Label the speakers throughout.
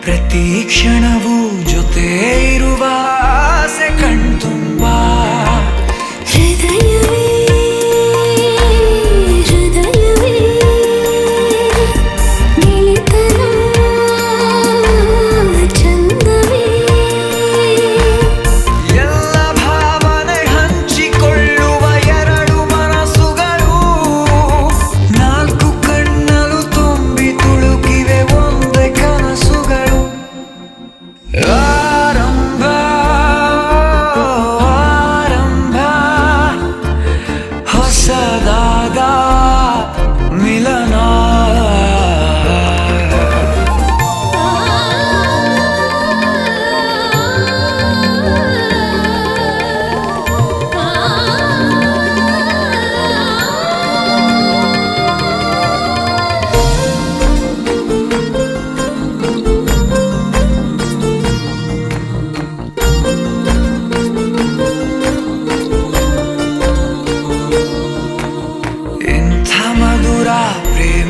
Speaker 1: ಪ್ರತಿ ಕ್ಷಣವೂ ಜೊತೆ ಇರುವ ಆಸೆ ಕಣ್ತುಂಬ
Speaker 2: ಹೃದಯವೇ ಹೃದಯವೇ ಗೆಳೆತನ ಚಂದವೇ
Speaker 1: ಎಲ್ಲ ಭಾವನೆ ಹಂಚಿಕೊಳ್ಳುವ ಎರಡು ಮನಸ್ಸುಗಳು ನಾಲ್ಕು ಕಣ್ಣಲು ತುಂಬಿ ತುಳು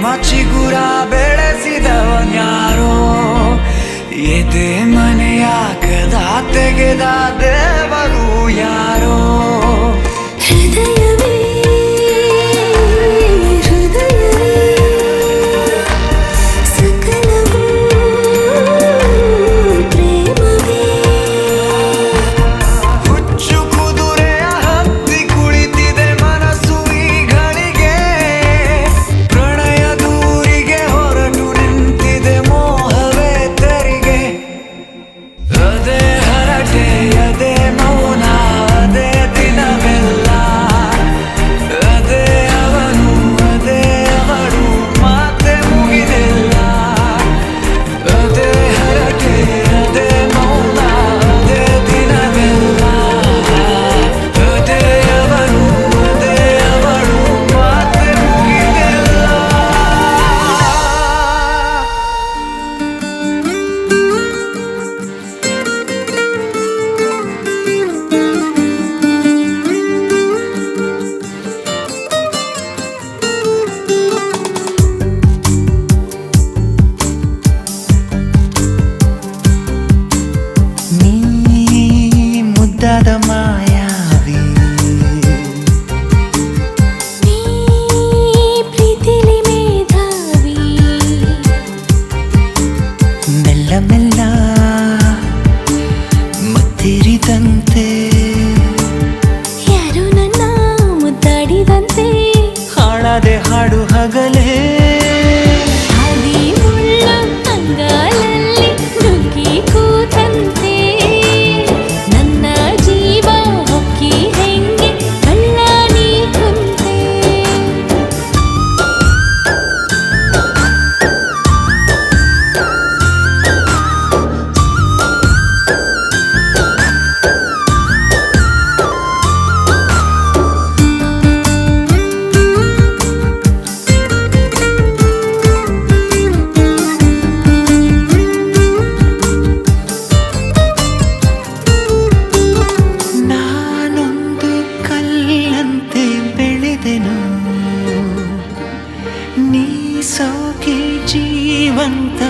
Speaker 1: ಪ್ರೇಮ ಚಿಗುರ ಬೆಳೆಸಿದವನ್ಯಾರೋ ಎದೆ ಮನೆಯ ಕದ ತೆಗೆದ ದೇವರು ಯಾರೋ
Speaker 2: ಹೃದಯವೇ ಹೃದಯವೇ ಸಕಲವೂ ಪ್ರೇಮವೇ
Speaker 1: ಹುಚ್ಚು ಕುದುರೆಯ ಹತ್ತಿ ಕುಳಿತಿದೆ ಮನಸ್ಸು ಈಗಳಿಗೆ ಪ್ರಣಯ ದೂರಿಗೆ ಹೊರಟು ನಿಂತಿದೆ ಮೋಹವೇ ತೆರಿಗೆ ಅದೇ ಹರಟೆ ಅದೇ ಮೌನ ಅದೇ ದಿನವೆಲ್ಲ ಅದೇ ಅವನು ಅದೇ ಅವಳು ಮಾತೆ ಮುಗಿದಿಲ್ಲ ಅದೇ ಹರಟೆ ಅದೇ ಮೌನ ಅದೇ ದಿನವೆಲ್ಲ ಅದೇ ಅವನು ಅದೇ ಅವಳು ಮಾತೆ ಮುಗಿದಿಲ್ಲ ನೀ ಮುದ್ದಾದ ಮಾಯಾವಿ
Speaker 2: ನೀ ಪ್ರೀತಿಲಿ ಮೇಧಾವಿ
Speaker 1: ಮೆಲ್ಲ ಮೆಲ್ಲ ಮತ್ತಿರಿದಂತೆ
Speaker 2: ಯಾರು ನನ್ನ ಮುದ್ದಾಡಿದಂತೆ
Speaker 1: ಹಾಡದೆ ಹಾಡು ಹಗಲೇ
Speaker 2: ಹಾದಿ ಮುಳ್ಳ ಅಂಗಾಲಲ್ಲಿ ನುಗ್ಗಿ ಕೂತಂತೆ ನನ್ನ ಜೀವ ಹೊಕ್ಕಿ ಹೆಂಗೆ ಕಳ್ಳ ನೀ ಕುಂತೆ
Speaker 1: ನಾನೊಂದು ಕಲ್ಲಂತೆ ಬೆಳೆದೆನು ನೀ ಸೋಕಿ ಜೀವಂತ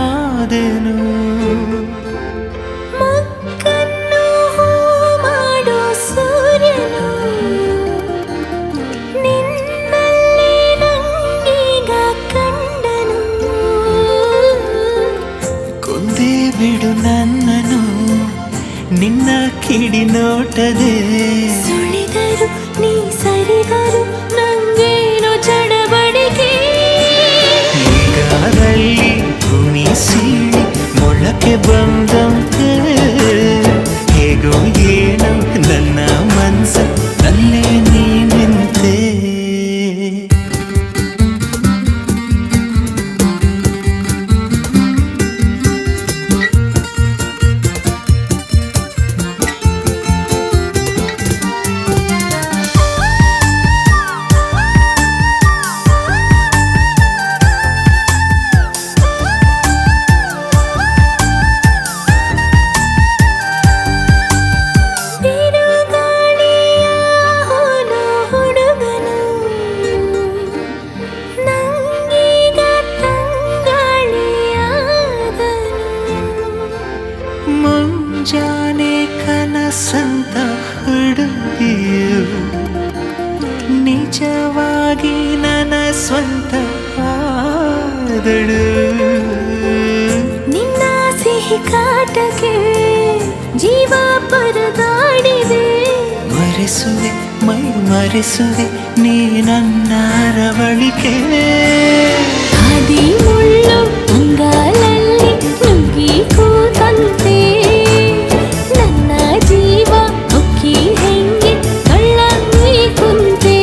Speaker 1: ಆದೆನು
Speaker 2: ಮಕ್ಕನ್ನು ಹೂ ಮಾಡೋ ಸೂರ್ಯನು ನಿನ್ನಲ್ಲಿ ನಂಗೀಗ ಕಂಡನು
Speaker 1: ಕೊಂದೇ ಬಿಡು ನನ್ನನು ನಿನ್ನ ಕಿಡಿ ನೋಟದೆ
Speaker 2: ಸುಳಿದರು ನೀ ಸರಿದರು ನಂಗೇನು ಚಡಬಡಿಕೆ
Speaker 1: ಈಗಾದಲ್ಲಿ ಭೂಮಿ ಸೀಳಿ ಮೊಳಕೆ ಬಂದಂತೆ ಹೇಗೋ ಏನೋ ನನ್ನ ಮನಸ್ಸ ನಲ್ಲೇ ನೀ ನಿಂತೆ
Speaker 2: ಬಿರುಗಾಳಿಯ ಹೋಲೋ ಹುಡುಗನು ನಂಗೀಗ ತಂಗಾಳಿಯಾದನು
Speaker 1: ಮುಂಜಾನೆ ಕನಸಂತ ಹುಡುಗಿಯು ನಿಜವಾಗಿ ನನ್ನ ಸ್ವಂತ ಆದಳು
Speaker 2: ನಿನ್ನ ಸಿಹಿ ಕಾಟಕ್ಕೆ ಜೀವ ಪರದಾಡಿದೆ
Speaker 1: ಮರೆಸುವೆ ಮೈ ಮರೆಸುವೆ ನೀ ನನ್ನ ರವಳಿಕೆ
Speaker 2: ಹಾದಿ ಮುಳ್ಳು ಅಂಗಾಲಲ್ಲಿ ನುಗ್ಗಿ ಕೂತಂತೆ ನನ್ನ ಜೀವ ಹೊಕ್ಕಿ ಹೆಂಗೆ ಕಳ್ಳ ನೀ ಕುಂತೆ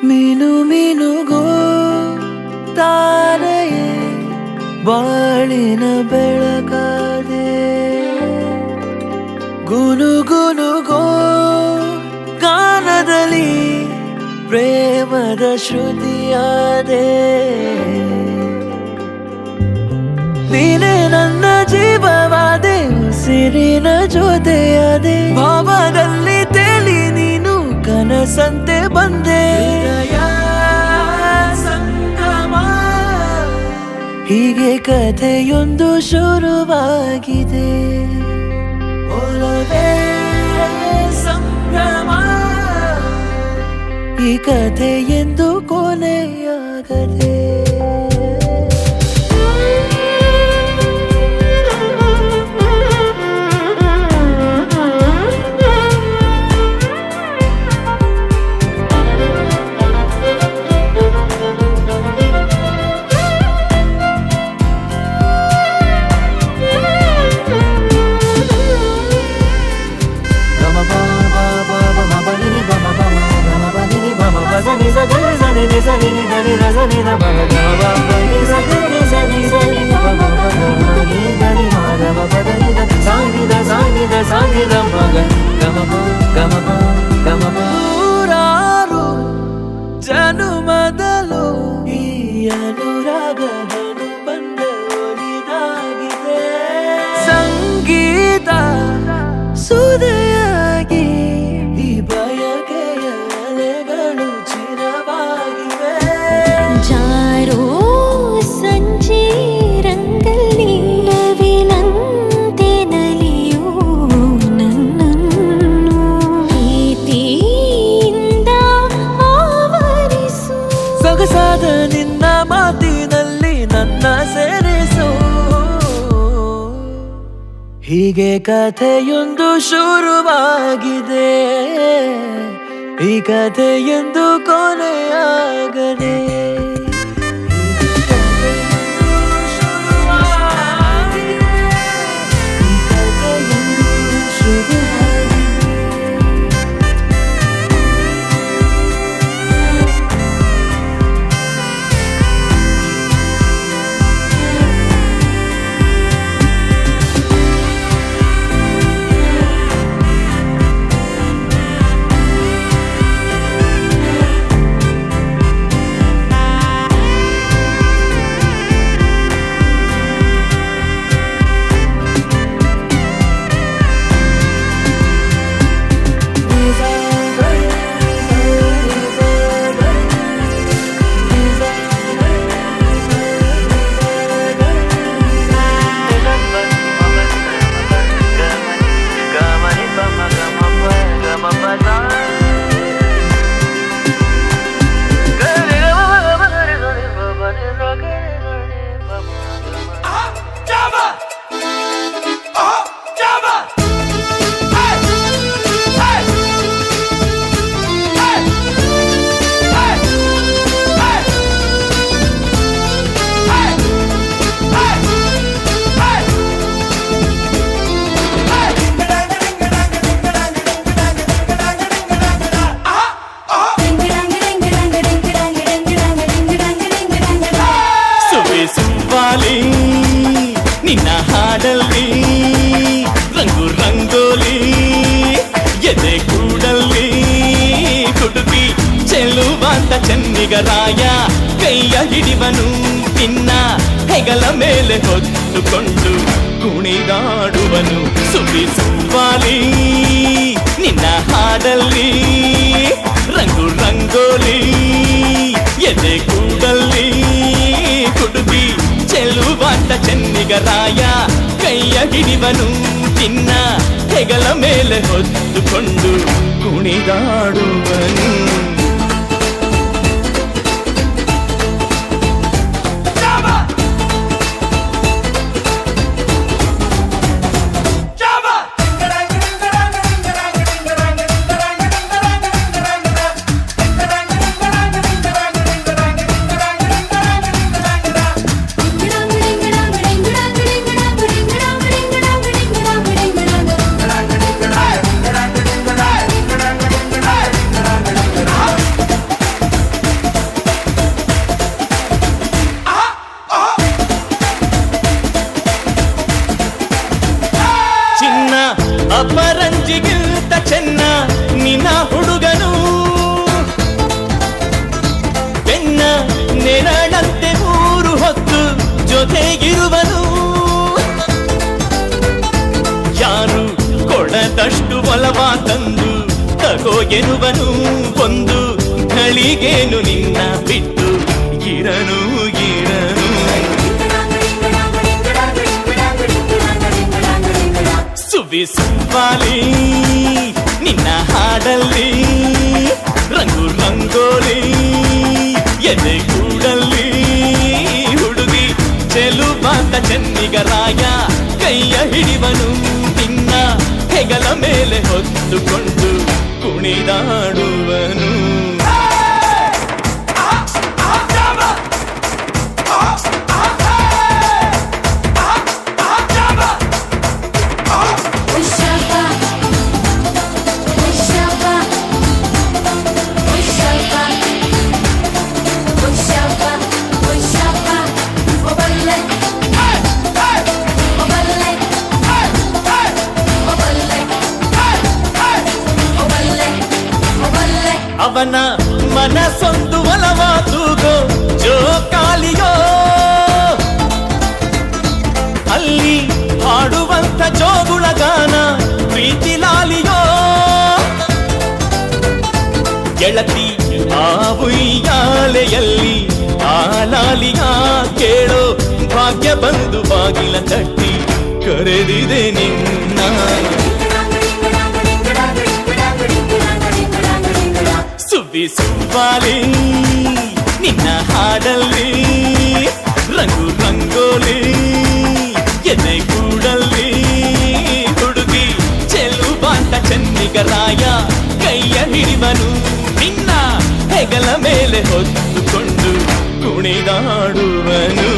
Speaker 1: ಮೀನು ಮೀನುಗೋ ತಾರೆಯೇ ಬಾಳಿನ ಬೆಳಕಾದೆ ಗುನುಗುನುಗೋ ಗಾನದ ಗಾನದಲ್ಲಿ ಪ್ರೇಮದ ಶ್ರುತಿಯಾದೆ. ನೀನೇ ನನ್ನ ಜೀವವಾದೆ, ಉಸಿರಿನ ಜೊತೆಯಾದೆ. ಭಾವದಲ್ಲಿ ತೇಲಿ ನೀನು ಕನಸಂತೆ ಬಂದೆ. ಸಂಗಮ ಹೀಗೆ ಕಥೆಯೊಂದು ಶುರುವಾಗಿದೆ. ಒಲವೇ ಸಂಭ್ರಮ ಈ ಕಥೆಯೆಂದು ಕೊನೆಯಾಗದೆ. ನೂರಾರು ಜನುಮದಲು ಈ ಅನುರಾಗದನು ಬಂದ ಒಲಿದಾಗಿದೆ. ಸಂಗೀತ ಸುದೆಯಾಗಿ ಈ ಬಯಕೆಯ ಅಲೆಗಳು ಚಿರವಾಗಿವೆ.
Speaker 2: ಜಾರೋ ಸಂಜೆ ರಂಗಲ್ಲಿ ನವಿಲಂತೆ ನಲಿಯೋ ನನ್ನನ್ನು ಪ್ರೀತಿಯಿಂದ ಆವರಿಸು.
Speaker 1: ಸೊಗಸಾದ ನಿನ್ನ ಮಾತಿನಲ್ಲಿ ನನ್ನ ಸೇರಿಸು. ಹೀಗೆ ಕಥೆಯೊಂದು ಶುರುವಾಗಿದೆ, ಈ ಕಥೆಯೊಂದು ಕೊನೆಯಾಗದೆ.
Speaker 3: ನಿನ್ನ ಹಾಡಲ್ಲಿ ರಂಗು ರಂಗೋಲಿ ಎದೆ ಕೂಡಲ್ಲಿ ಕುಡುಕಿ ಚೆಲ್ಲುವಂತ ಚೆನ್ನಿಗರಾಯ ಕೈಯ ಹಿಡಿವನು ನಿನ್ನ ಹೆಗಲ ಮೇಲೆ ಹೊತ್ತುಕೊಂಡು ಕುಣಿದಾಡುವನು. ಸುಬ್ಬಿ ಸುಬ್ಬಾಲಿ ನಿನ್ನ ಹಾಡಲ್ಲಿ ರಂಗು ರಂಗೋಲಿ ಎದೆ ಕೂಡಲ್ಲಿ ಕುಡುಕಿ ಚೆಲ್ಲುವಂತ ಚೆನ್ನಿಗರಾಯ ಕೈಯ ಹಿಡಿವನು ನಿನ್ನ ಹೆಗಲ ಮೇಲೆ ಹೊತ್ತುಕೊಂಡು ಕುಣಿದಾಡುವನು. ಕೊಟ್ಟು ಒಲವ ತಂದು ತಗೋ ಎನ್ನುವನು ಒಂದು ಘಳಿಗೇನು ನಿನ್ನ ಬಿಟ್ಟು ಇರನು ಇರನು. ಸುವಿ ಸುವ್ವಾಲಿ ನಿನ್ನ ಹಾಡಲ್ಲಿ ರಂಗು ರಂಗೋಲಿ ಎದೆ ಕೂಡಲ್ಲಿ ಹುಡುಗಿ ಚೆಲುವಾದ ಚೆನ್ನಿಗರಾಯ ಕೈಯ ಹಿಡಿವನು ನಿನ್ನ ಹೆಗಲ ಮೇಲೆ ಹೊತ್ತುಕೊಂಡು ಕುಣಿದಾಡುವನು. ಅವನ ಮನಸ್ಸೊಂದು ಒಲವ ತೂಗೋ ಜೋಕಾಲಿಯೋ ಅಲ್ಲಿ ಹಾಡುವಂತ ಜೋಗುಳ ಗಾನ ಪ್ರೀತಿ ಲಾಲಿಯೋ. ಗೆಳತಿ ಆ ಉಯ್ಯಾಲೆಯಲ್ಲಿ ಆ ಲಾಲಿಯ ಕೇಳೋ ಭಾಗ್ಯ ಬಂದು ಬಾಗಿಲ ತಟ್ಟಿ ಕರೆದಿದೆ ನಿನ್ನ. ಸುವಿ ಸುವ್ವಾಲಿ ನಿನ್ನ ಹಾಡಲ್ಲಿ ರಂಗು ರಂಗೋಲಿ ಎದೆ ಕೂಡಲ್ಲಿ ಹುಡುಗಿ ಚೆಲುವಾದ ಚೆನ್ನಿಗರಾಯ ಕೈಯ ಹಿಡಿವನು ನಿನ್ನ ಹೆಗಲ ಮೇಲೆ ಹೊತ್ತುಕೊಂಡು ಕುಣಿದಾಡುವನು.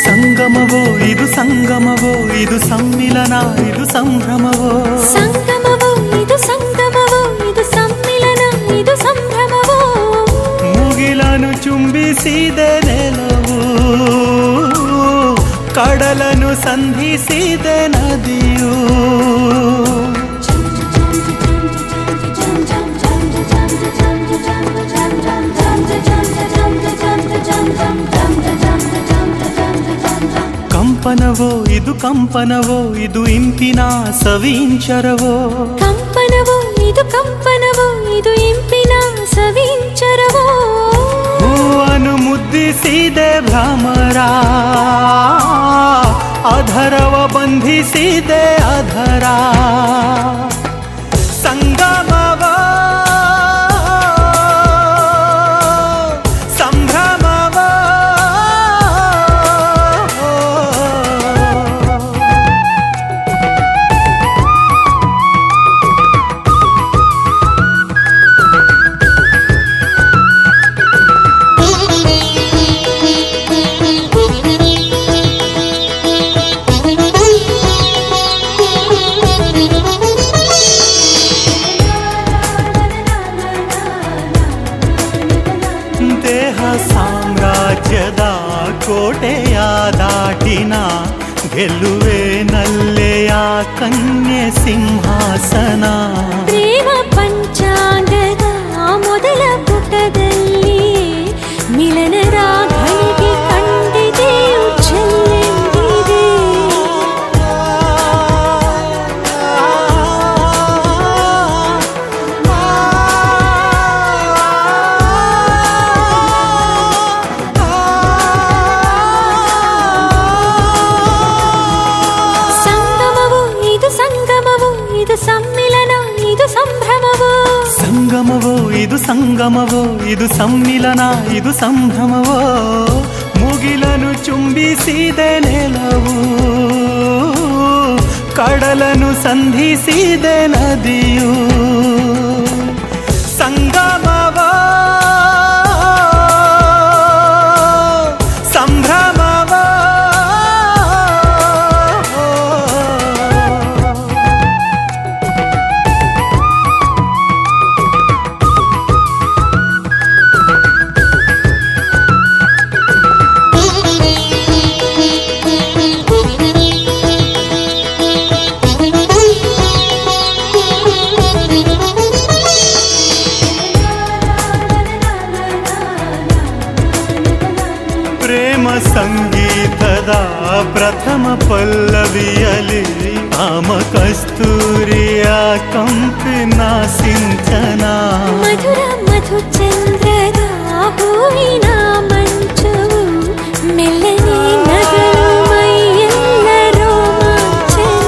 Speaker 1: ಸಂಗಮವೋ ಇದು ಸಂಗಮವೋ ಇದು ಸಮ್ಮಿಲನ ಇದು ಸಂಭ್ರಮವೋ.
Speaker 2: ಸಂಗಮವೋ ಇದು ಸಂಗಮವೋ ಇದು ಸಮ್ಮಿಲನ ಇದು ಸಂಭ್ರಮವೋ.
Speaker 1: ಮುಗಿಲನು ಚುಂಬಿಸಿದೆ ನೆಲವು ಕಡಲನು ಸಂಧಿಸಿದೆ ನದಿಯು. ಕಂಪನವೋ ಇದು ಕಂಪನವೋ ಇದು ಇಂಪಿನ ಸವಿಂಚರವೋ.
Speaker 2: ಕಂಪನವೋ ಇದು ಕಂಪನವೋ ಇದು ಇಂಪಿನ ಸವಿಂಚರವೋ.
Speaker 1: ಹೂವನ್ನು ಮುದ್ದಿಸಿದೆ ಭ್ರಮರ ಅಧರವ ಬಂಧಿಸಿದೆ ಅಧರ. ಸಂಗಮವ ಸಂಭ್ರಮವ ಸಾಮ್ರಾಜ್ಯದ ಕೋಟೆಯ ದಾಟಿನ ಗೆಲ್ಲುವೆ ನಲ್ಲೆಯ ಕನ್ಯೆ ಸಿಂಹಾಸನ.
Speaker 2: ಪ್ರೇಮ ಪಂಚಾಂಗದ ಮೊದಲ ಪುಟದಲ್ಲಿ ಮಿಲನದ ಘಳಿಗೆ ಕಂಡಿದೆ ಚೆಲ್ಲೆಂದಿದೆ. ಸಂಗಮವು ಇದು ಸಂಗಮವು ಇದು ಸಮ್ಮಿಲನ ಇದು ಸಂಭ್ರಮ.
Speaker 1: ಸಂಗಮವೋ ಇದು ಸಮ್ಮಿಲನ ಇದು ಸಂಭ್ರಮವೋ ಮುಗಿಲನು ಚುಂಬಿಸಿದೆ ನೆಲವು ಕಡಲನು ಸಂಧಿಸಿದೆ ನದಿಯು ಸಂಗಮವೋ ಸಂಭ್ರಮವೋ ಪ್ರೇಮ ಸಂಗೀತದ ಪ್ರಥಮ ಪಲ್ಲವಿಯಲಿ ಆಮ ಕಸ್ತೂರಿಯ ಕಂಪಿನ ಸಿಂಚನ
Speaker 2: ಮಧುರ ಮಧುಚಂದ್ರದ ಹೂವಿನ ಮಂಚವು ಮೆಲ್ಲನೆ ನಗಲು ಮೈಯೆಲ್ಲ ರೋಮಾಂಚನ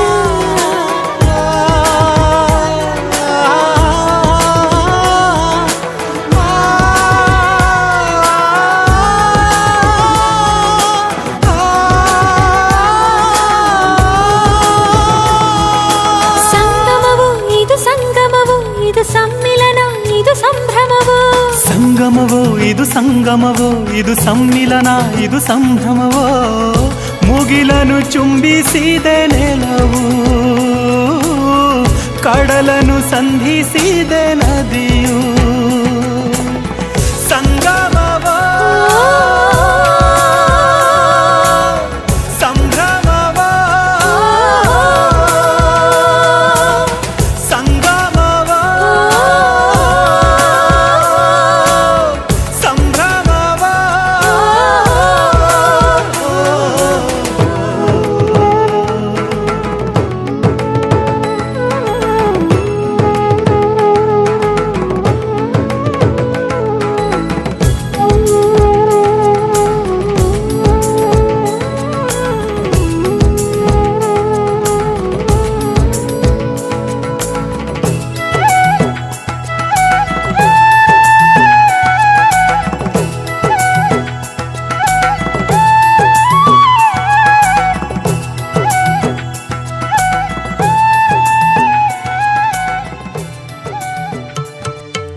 Speaker 2: ಸಂಗಮವು ಇದು ಸಂಗಮವು ಇದು ಸಮ್ಮಿಲನ ಇದು ಸಂಭ್ರಮವು
Speaker 1: ಸಂಗಮವೋ ಇದು ಸಂಗಮವೋ ಇದು ಸಮ್ಮಿಲನ ಇದು ಸಂಭ್ರಮವೋ ಮುಗಿಲನು ಚುಂಬಿಸಿದೆ ನೆಲವು ಕಡಲನು ಸಂಧಿಸಿದೆ ನದಿಯು ಸಂಗಮವೋ ಸಂಭ್ರಮವೋ ಸಂಗಮವೋ ಸಂಭ್ರಮವೋ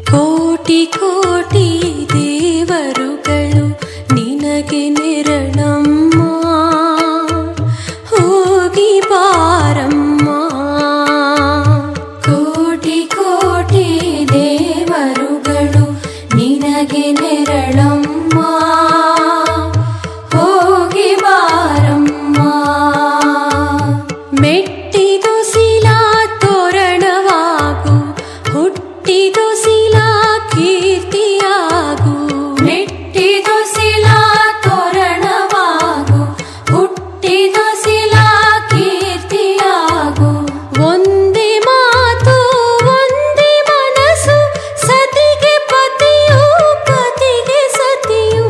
Speaker 2: ಕೋಟಿ ಕೋಟಿ ದೇವರುಗಳು ನಿನಗೆ ನೆರಳಮ್ಮ ಹೋಗಿ ಬಾರಮ್ಮ ಕೋಟಿ ಕೋಟಿ ದೇವರುಗಳು ನಿನಗೆ ನೆರಳಮ್ಮ ಹೋಗಿ ಬಾರಮ್ಮ ಮೆಟ್ಟಿದು ಶಿಲಾ ತೋರಣವಾಗು ಹುಟ್ಟಿದು ಶಿಲಾ ಕೀರ್ತಿಯಾಗು ಮೆಟ್ಟಿದು ಶಿಲಾ ತೋರಣವಾಗು ಹುಟ್ಟಿದು ಶಿಲಾ ಕೀರ್ತಿಯಾಗು ಒಂದೇ ಮಾತು ಒಂದೇ ಮನಸ್ಸು ಸತಿಗೆ ಪತಿಯು ಪತಿಗೆ ಸತಿಯು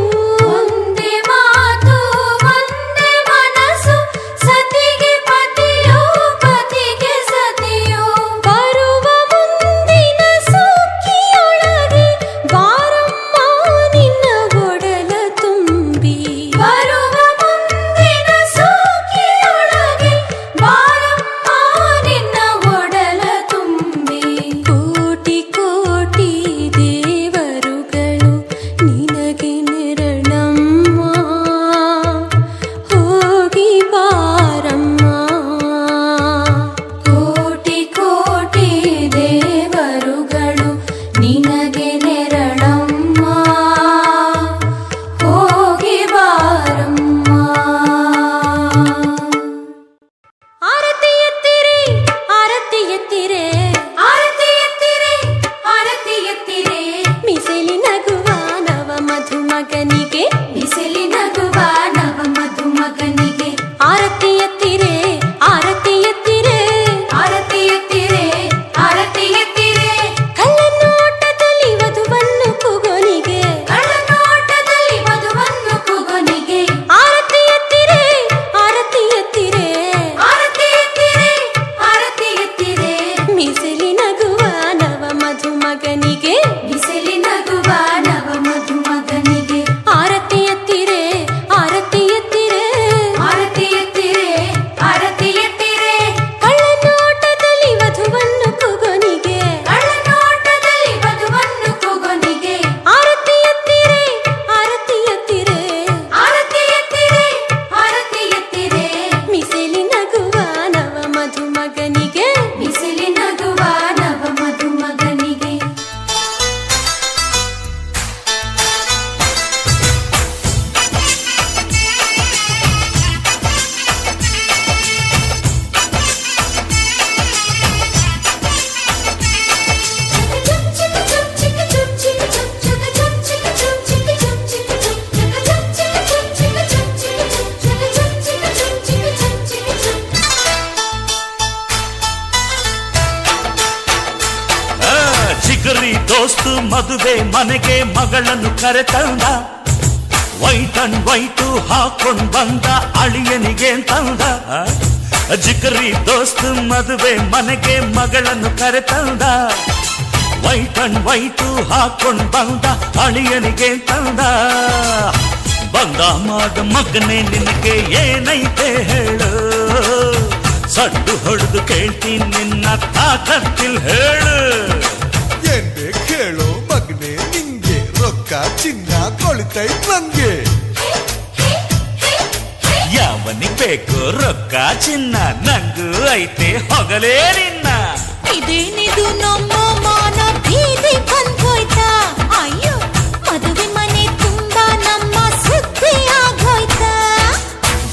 Speaker 1: ದೋಸ್ತು ಮದುವೆ ಮನೆಗೆ ಮಗಳನ್ನು ಕರೆತಂದ ವೈಟ್ ಅಂಡ್ ವೈಟು ಹಾಕೊಂಡ್ ಬಂದ ಅಳಿಯನಿಗೆ ತಂದ ಜಿಗರಿ ದೋಸ್ತು ಮದುವೆ ಮನೆಗೆ ಮಗಳನ್ನು ಕರೆತಂದ ವೈಟ್ ಅಂಡ್ ವೈಟು ಹಾಕೊಂಡ್ ಬಂದ ಅಳಿಯನಿಗೆ ತಂದ ಬಂದ ಮಾಡ ಮಗನೇ ನಿನಗೆ ಏನೈತೆ ಹೇಳು ಸಡ್ಡು ಹೊಡೆದು ಕೇಳ್ತೀನಿ ನಿನ್ನ ತಾಕತ್ತಿಲ್ ಹೇಳು
Speaker 4: ಏನ್ ಬೇಕು ಹೇಳು ಮಗನೇ ನಿಂಗೆ ರೊಕ್ಕ ಚಿನ್ನ ಕೊಳಿತೈತ್ ನಂಗೆ
Speaker 1: ಯಾವನಿಗ್ ಬೇಕು ರೊಕ್ಕ ಚಿನ್ನ ನಂಗೂ ಐತೆ ಹೊಗಲೇ ನಿನ್ನ
Speaker 2: ಇದೇನಿದು ನಮ್ಮ ಮಾನ ಬೀದಿ ಬಂದೋಯ್ತಾ ಅಯ್ಯೋ ಮದುವೆ ಮನೆ ತುಂಬಾ ನಮ್ಮ ಸುದ್ದಿ ಆಗೋಯ್ತಾ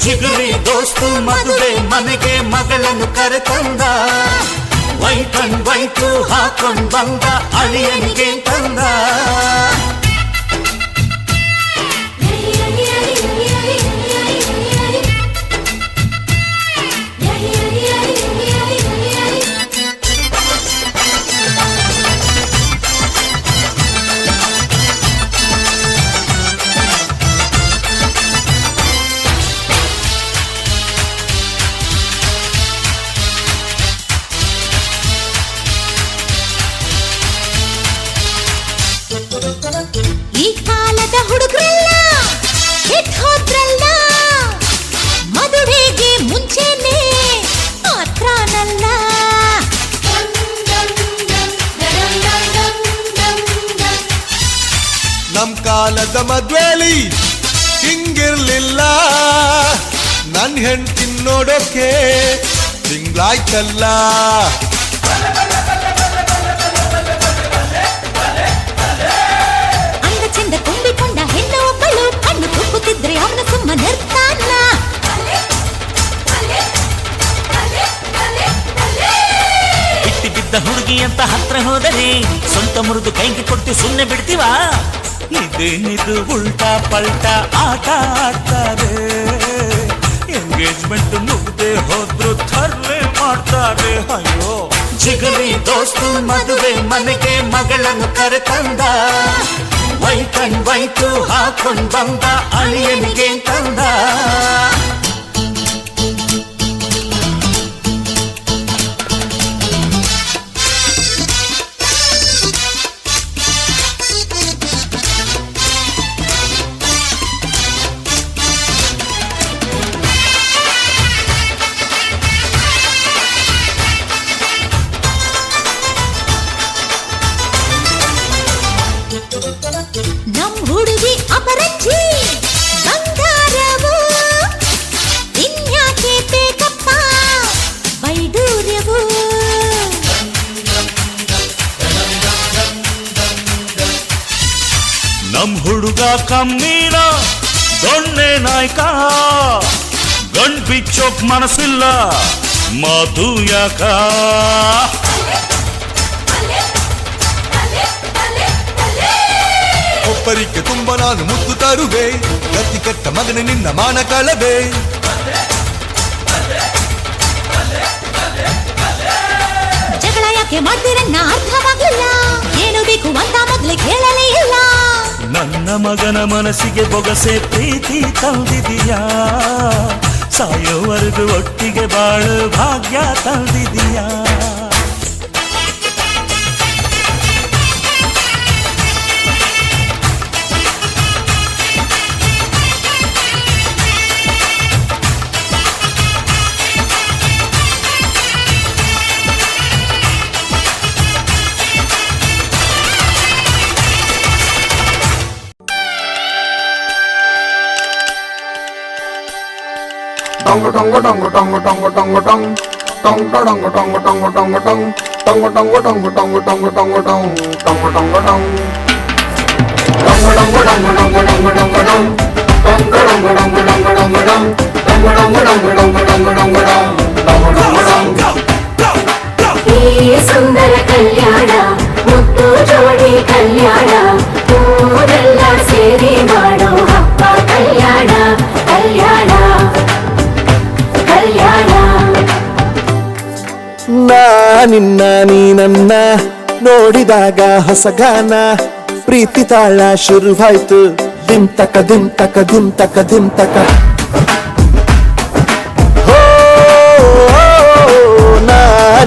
Speaker 1: ಜಿಗರಿ ದೋಸ್ತು ಮದುವೆ ಮನೆಗೆ ಮಗಳನ್ನು ಕರೆತಂದ ವೈಟ್ ಅಂಡ್ ವೈಟು ಹಾಕೊಂಡ್ ಬಂದ ಅಳಿಯನಿಗೆ ತಂದ
Speaker 2: ಈ ಕಾಲದ ಹುಡುಗರೆಲ್ಲ ಕೆಟ್ಟ ಹೋದ್ರಲ್ಲ ಮದುವೆಗೆ ಮುಂಚೆನೆ ಮಾತ್ರನಲ್ಲ
Speaker 4: ನಮ್ ಕಾಲದ ಮದ್ವೇಲಿ ಹಿಂಗಿರ್ಲಿಲ್ಲ ನನ್ ಹೆಂಡ್ತಿ ನೋಡೋಕೆ ತಿಂಗ್ಳಾಯ್ತಲ್ಲ
Speaker 2: ಅಂದ ಚಂದ ತುಂಬಿಕೊಂಡ ಹೆಣ್ಣು ಒಬ್ಬಳು ಕಣ್ಣು ತುಪ್ಪುತ್ತಿದ್ರೆ ಅವನ ಸುಮ್ಮನಿರ್ತಾನ
Speaker 1: ಬಿಟ್ಟಿ ಬಿದ್ದ ಹುಡುಗಿ ಅಂತ ಹತ್ರ ಹೋದರೆ ಸ್ವಂತ ಮುರಿದು ಕೈಗೆ ಕೊಟ್ಟು ಸುಮ್ಮನೆ ಬಿಡ್ತೀವ ಇದೇನಿದು ಉಲ್ಟಾ ಪಲ್ಟಾ ಆಟ ಆಡ್ತಾರೆ ಎಂಗೇಜ್ಮೆಂಟ್ ಮುಗ್ದೆ ಹೋದ್ರು ಥರ್ಲೆ ಮಾಡ್ತಾರೆ ಅಯ್ಯೋ ಜಿಗರಿ ದೋಸ್ತು ಮದುವೆ ಮನೆಗೆ ಮಗಳನ್ನು ಕರೆತಂದ ವೈಟ್ ಅಂಡ್ ವೈಟು ಹಾಕೊಂಡ್ ಬಂದ ಅಳಿಯನಿಗೆ ತಂದ
Speaker 2: ನಮ್ ಹುಡುಗಿ ಅಪರಂಜಿ ಬಂಗಾರವು ಇನ್ಯಾಕೆ ಬೇಕಪ್ಪ ವೈಡೂರ್ಯವು
Speaker 1: ನಮ್ ಹುಡುಗ ಕಮ್ಮೀನ ದೊಣ್ಣೆ ನಾಯ್ಕ ಗಂಡ್ ಬಿಚ್ಚೋಕ್ ಮನಸ್ಸಿಲ್ಲ ಮಾತು ಯಾಕ
Speaker 4: ಒಬ್ಬರಿಗೆ ತುಂಬ ನಾನು ಮುದ್ದು ತರುವೆ ಗತಿ ಕೆಟ್ಟ ಮಗನೇ ನಿನ್ನ ಮಾನ ಕಳವೆ
Speaker 2: ಜಗಳ ಯಾಕೆ ಮಾಡ್ತೀರನ್ನ ಅರ್ಥವಾಗಲಿಲ್ಲ ಏನು ಬೇಕು ಅಂತ ಮೊದಲೇ ಕೇಳಲೇ ಇಲ್ಲ
Speaker 1: ನನ್ನ ಮಗನ ಮನಸ್ಸಿಗೆ ಬೊಗಸೆ ಪ್ರೀತಿ ತಂದಿದೀಯಾ ಸಾಯೋವರೆಗೂ ಒಟ್ಟಿಗೆ ಬಾಳು ಭಾಗ್ಯ ತಂದಿದೀಯಾ
Speaker 5: Tongo tongo tongo tongo tongo tongo tong tong tongo tongo tongo tongo tong tongo tongo tongo tongo tongo tongo tong tongo tongo tong tongo tongo tongo tongo tongo tongo tong tongo tongo tongo tongo tongo tong tongo tongo tongo tongo tongo tongo tong tongo tongo tong
Speaker 2: ಈ ಸುಂದರ ಕಲ್ಯಾಣ ಮುತ್ತು ಜೋಡಿ ಕಲ್ಯಾಣ ಊರೆಲ್ಲ ಸೇರಿ ಮಾಡೋ ಹಬ್ಬ ಕಲ್ಯಾಣ ಕಲ್ಯಾಣ ಕಲ್ಯಾಣ
Speaker 6: ನಾ ನಿನ್ನ ನೀ ನನ್ನ ನೋಡಿದಾಗ ಹೊಸಗಾನ ಪ್ರೀತಿ ತಾಳ ಶುರುವಾಯ್ತು ದಿಮ್ ತಕ ದಿಮ್ ತಕ ದಿಮ್ ತಕ ದಿಮ್ ತಕ ಹೋ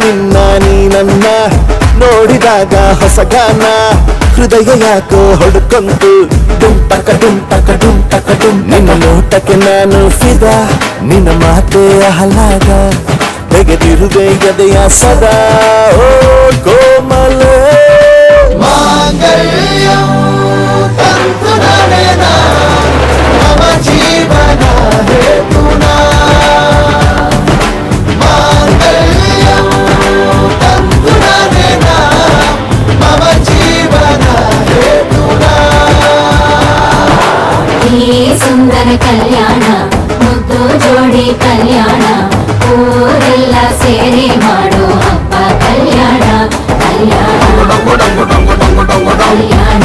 Speaker 6: ನಿನ್ನ ನೀ ನನ್ನ ನೋಡಿದಾಗ ಹೊಸಗಾನ ಹೃದಯ ಯಾಕೋ ಹೊಡ್ಕೊಂತು ಡುಮ್ ತಕ ಡುಮ್ ತಕ ಡುಮ್ ತಕ ಡುಮ್ ನಿನ್ನ ನೋಟಕ್ಕೆ ನಾನು ಫಿದಾ ನಿನ್ನ ಮಾತೆ ಆಹ್ಲಾದ ತೆಗೆದಿರುವೆ ಎದೆಯ ಸದಾ ಓ ಕೋಮಲ
Speaker 5: ಮಾಂಗಲ್ಯಂ ತಂತು ನಡನ ಮಮ ಜೀವನ ಹೇತುನಾ ಮಾಂಗಲ್ಯಂ ತಂತು ನಡನ ಮಮ ಜೀವನ ಹೇತುನಾ
Speaker 2: ಈ ಸುಂದರ ಕಲ್ಯಾಣ ಮುದ್ದು ಜೋಡಿ ಕಲ್ಯಾಣ ಊರೆಲ್ಲ ಸೇರಿ ಮಾಡೋ ಹಬ್ಬ ಕಲ್ಯಾಣ ಕಲ್ಯಾಣ ಕಲ್ಯಾಣ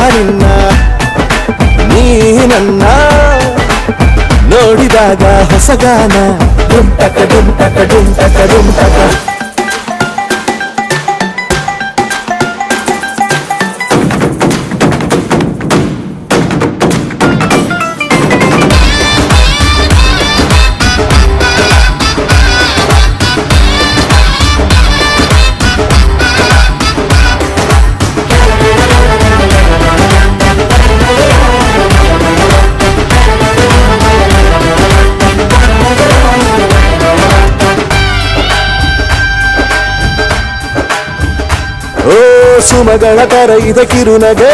Speaker 6: ನಿನ್ನ ನೀ ನನ್ನ ನೋಡಿದಾಗ ಹೊಸಗಾನ ಡುಮ್ ಟಕ ಡುಮ್ ಟಕ ಡುಮ್ ಟಕ ಡುಮ್ ಟಕ ಓ ಸುಮಗಳ ತರ ಇದೆ ಕಿರುನಗೆ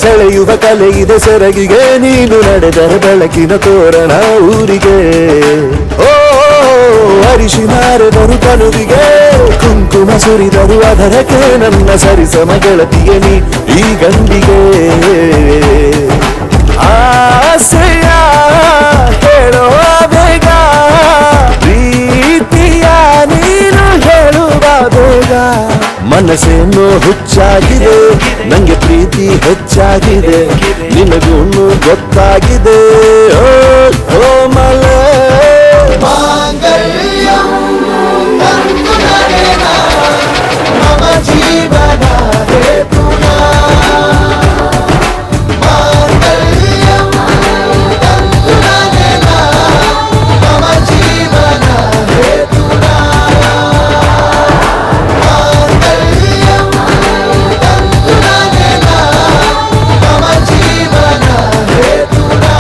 Speaker 6: ಸೆಳೆಯುವ ಕಲೆ ಇದೆ ಸೆರಗಿಗೆ ನೀನು ನಡೆದರೆ ಬೆಳಕಿನ ತೋರಣ ಊರಿಗೆ ಓ ಅರಿಶಿನಾರೆದರು ಕನುವಿಗೆ ಕುಂಕುಮ ಸುರಿದರು ಅದರಕ್ಕೆ ನನ್ನ ಸರಿಸಮ ಗೆಳತಿಯ ನೀ ಈ ಗಂಡಿಗೆ ಆಸೆಯ ಹೇಳೋ ಬೇಗ ಪ್ರೀತಿಯ ನೀನು ಹೇಳುವ ಬೇಗ ಮನಸ್ಸೇನು ಹುಚ್ಚಾಗಿದೆ ನಂಗೆ ಪ್ರೀತಿ ಹೆಚ್ಚಾಗಿದೆ ನಿನಗೂನು ಗೊತ್ತಾಗಿದೆ ಓ ಕೋಮಲ
Speaker 5: ಮಾಂಗಲ್ಯಂ ತಂತು ನಡನ ಮಮ ಜೀವನ ಹೇತುನಾ ಮಾಂಗಲ್ಯಂ ತಂತು ನಡನ ಮಮ ಜೀವನ ಹೇತುನಾ ಮಾಂಗಲ್ಯಂ ತಂತು ನಡನ ಮಮ ಜೀವನ ಹೇತುನಾ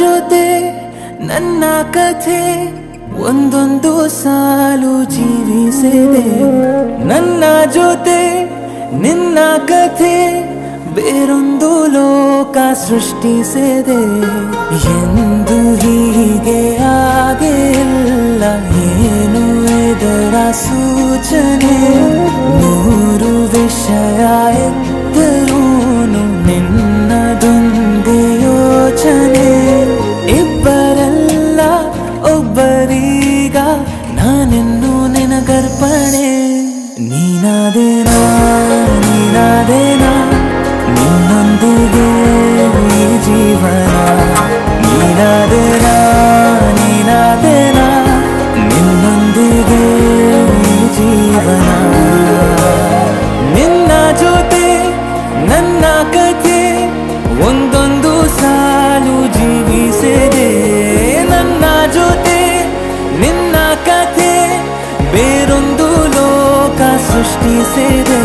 Speaker 7: ಜೊತೆ ನನ್ನ ಕಥೆ ಒಂದೊಂದು ಸಾಲು ಜೀವಿಸಿದೆ. ನನ್ನ ಜೊತೆ ನಿನ್ನ ಕಥೆ ಬೇರೊಂದು ಲೋಕ ಸೃಷ್ಟಿಸಿದೆ. ಎಂದು ಹೀಗೆ ಆಗಿಲ್ಲ, ಏನು ಇದರ ಸೂಚನೆ? ನೂರು ವಿಷಯ ಎತ್ತರೂನು ನಿನ್ನದೊಂದೇ ಯೋಚನೆ. ಇಬ್ಬರಲ್ಲ ಒಬ್ಬರೀಗ ನಾನೆನ್ನು ನಿನಗರ್ಪಣೆ. ನೀನಾದೇನಾ ನೀನಾದೇನಾ ನಿನ್ನೊಂದಿಗೆ ಈ ಜೀವನ. ನೀನಾದೇನಾ ನೀನಾದೇನಾ ನಿನ್ನೊಂದಿಗೆ ಈ ಜೀವನ. ನಿನ್ನ ಜೊತೆ ನನ್ನ ಕಥೆ ಒಂದೊಂದು ಸಾಲು ಜೀವಿಸಿದೆ. ನನ್ನ ಜೊತೆ ನಿನ್ನ ಕಥೆ ಬೇರೊಂದು ಲೋಕ ಸೃಷ್ಟಿಸಿದೆ.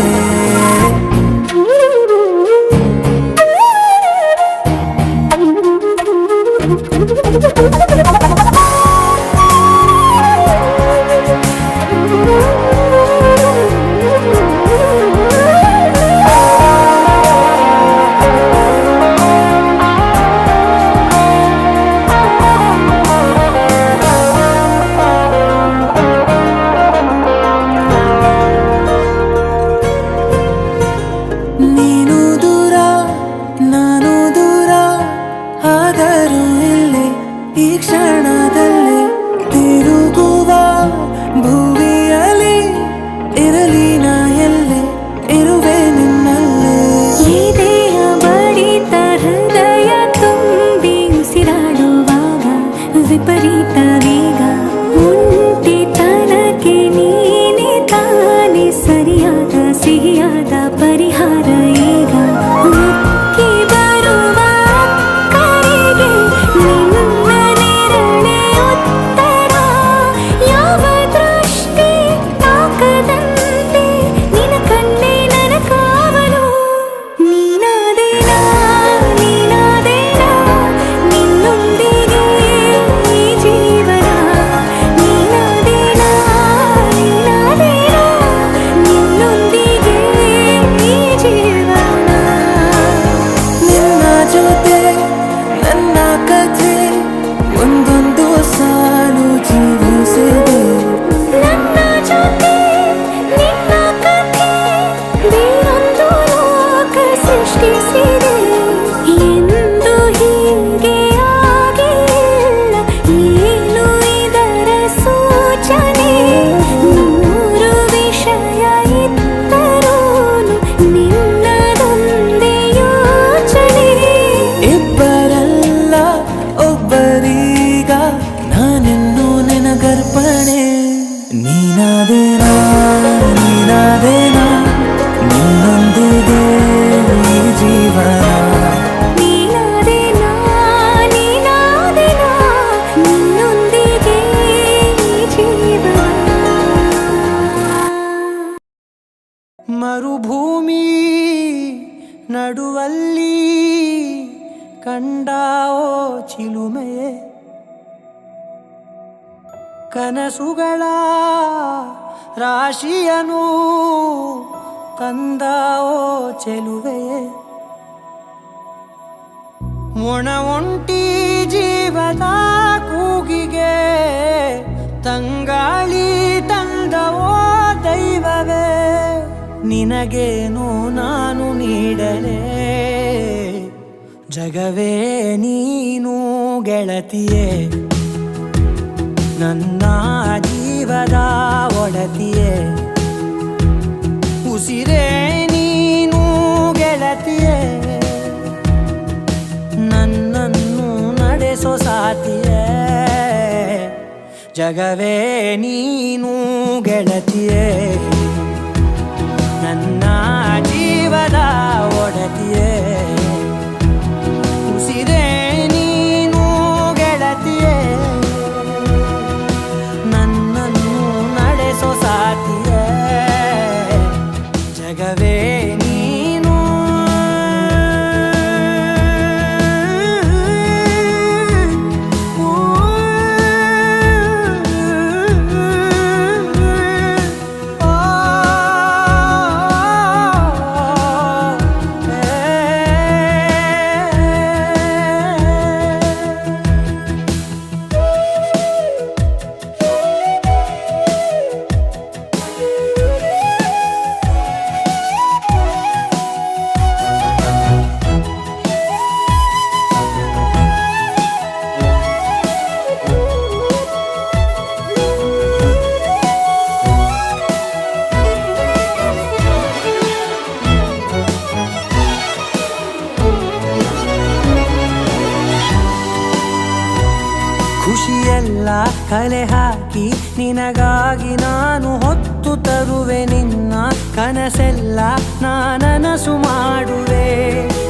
Speaker 7: ನೀನು ದೂರ ನಾನು ದೂರ ಆದರೂ ಇಲ್ಲಿ ಈ ಕ್ಷಣದಲ್ಲಿ ತಿರುಗುವ ಭುವಿಯಲ್ಲಿ ಇರಲಿ ನಾ ಎಲ್ಲೆ ಇರುವೆ ನಿನ್ನಲ್ಲೇ.
Speaker 2: ಎದೆಯ ಬಡಿತ ಹೃದಯ ತುಂಬಿ ಉಸಿರಾಡುವಾಗ ವಿಪರೀತ ವೇಗ. ಒಂಟಿತನಕ್ಕೆ ನೀನೆ ತಾನೆ ಸರಿಯಾದ ಸಿಹಿಯಾದ ಪರಿಹಾರ ಈಗ. ಉಕ್ಕಿ ಬರುವ ಕರೆಗೆ ನಿನ್ನ ನೆರಳೆ ಉತ್ತರ. ಯಾವ ದೃಷ್ಟಿ ತಾಕದಂತೆ ನಿನ ಕಣ್ಣೆ ನನ್ನ ಕಾವಲು. ನೀನಾದೇನಾ ನೀನಾದೇನಾ ನಿನ್ನೊಂದಿಗೆ ಈ ಜೀವನ. ನೀನಾದೇನಾ ನೀನಾದೇನಾ ನಿನ್ನೊಂದಿಗೆ ಈ ಜೀವನ.
Speaker 7: ನಿನ್ನ ಜೊತೆ ನನ್ನ ಕಥೆ ಒಂದೊಂದು ಸಾಲು ಜೀವಿಸಿದೆ.
Speaker 2: ನನ್ನ ಜೊತೆ ನಿನ್ನ ಕಥೆ ಬೇರೊಂದು ಲೋಕ ಸೃಷ್ಟಿಸಿದೆ. ಎಂದು ಹೀಗೆ ಆಗಿಲ್ಲ, ಏನು ಇದರ ಸೂಚನೆ? ನೂರು ವಿಷಯ ಇತ್ತರೂನು ನಿನ್ನದೊಂದೇ ಯೋಚನೆ.
Speaker 7: ಇಬ್ಬರಲ್ಲ ಒಬ್ಬರೀಗ ನಾನೆನ್ನು ನಿನಗರ್ಪಣೆ. ನೀನಾದೇನಾ ನೀನಾದೇನಾ ನಿನ್ನೊಂದಿಗೆ ಈ ಜೀವನ.
Speaker 2: ನೀನಾದೇನಾ ನೀನಾದೇನಾ ನಿನ್ನೊಂದಿಗೆ ಈ ಜೀವನ.
Speaker 7: ಮರುಭೂಮಿ ನಡುವಲ್ಲಿ ಕಂಡಾವೋ ಚಿಲುಮೆಯೇ, ಕನಸುಗಳ ರಾಶಿಯನು ತಂದಾವೋ ಚೆಲುವೆಯೇ. ಒಣ ಒಂಟಿ ಜೀವದ ಕೂಗಿಗೆ ತಂಗಾಳಿ ತಂದವೋ ದೈವವೇ. ನಿನಗೇನು ನಾನು ನೀಡಲೇ, ಜಗವೇ ನೀನು ಗೆಳತಿಯೇ. ನನ್ನ ಜೀವದ ಒಡತಿಯೇ, ಉಸಿರೇ ನೀನು ಗೆಳತಿಯೇ. ನನ್ನನ್ನು ನಡೆಸೋ ಸಾತಿಯೇ, ಜಗವೇ ನೀನು ಗೆಳತಿಯೇ. ನನ್ನ ಜೀವದ ಒಡತಿಯೇ, ಉಸಿರೇ ನೀನು ಗೆಳತಿಯೇ. ನನ್ನನ್ನು ನಡೆಸೋ ಸಾತಿಯೇ, ಜಗವೇ ನೀನು. ನಿನಗಾಗಿ ನಾನು ಹೊತ್ತು ತರುವೆ ನಿನ್ನ ಕನಸೆಲ್ಲ ನಾನನಸು ಮಾಡುವೆ.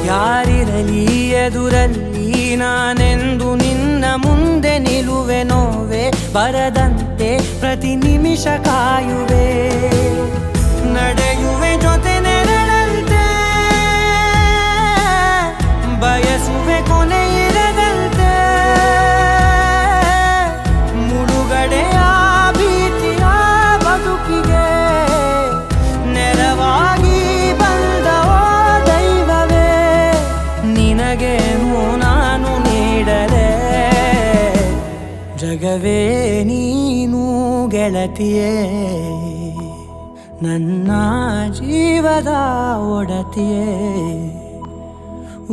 Speaker 7: ಯಾರಿರಲಿ ಎದುರಲ್ಲಿ ನಾನೆಂದು ನಿನ್ನ ಮುಂದೆ ನಿಲ್ಲುವೆ. ನೋವೆ ಬರದಂತೆ ಪ್ರತಿ ನಿಮಿಷ ಕಾಯುವೆ. ನಡೆಯುವೆ ಜೊತೆ ನೆರಳಂತೆ, ಬಯಸುವೆ ಕೊನೆ ಇರದಂತೆ. ಮುಳುಗಡೆಯ ಭೀತಿಯ ಬದುಕಿಗೆ ನೆರವಾಗಿ ಬಂದವೋ ದೈವವೇ. ನಿನಗೇನು ನಾನು ನೀಡಲೆ, ಜಗವೇ ನೀನು ಗೆಳತಿಯೇ. ನನ್ನ ಜೀವದ ಒಡತಿಯೇ,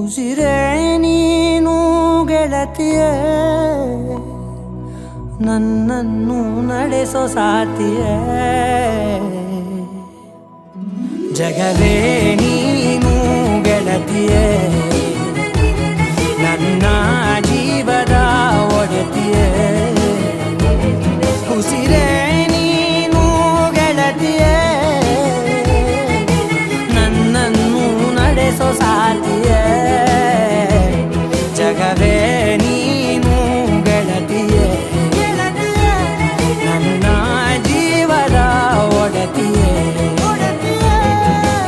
Speaker 7: ಉಸಿರೇ ನೀನು ಗೆಳತಿಯೇ. ನನ್ನನ್ನು ನಡೆಸೋ ಸಾತಿಯೇ, ಜಗವೇ ನೀನು ಗೆಳತಿಯೇ. ನನ್ನ ಜೀವದ ಒಡತಿಯೇ, ಉಸಿರೇ ನೀನು ಗೆಳತಿಯೇ. ನನ್ನನ್ನು ನಡೆಸೋ ಸಾತಿಯೇ, ಜಗವೇ ನೀನು ಗೆಳತಿಯೇ. ನನ್ನ ಜೀವದ ಒಡತಿಯೇ,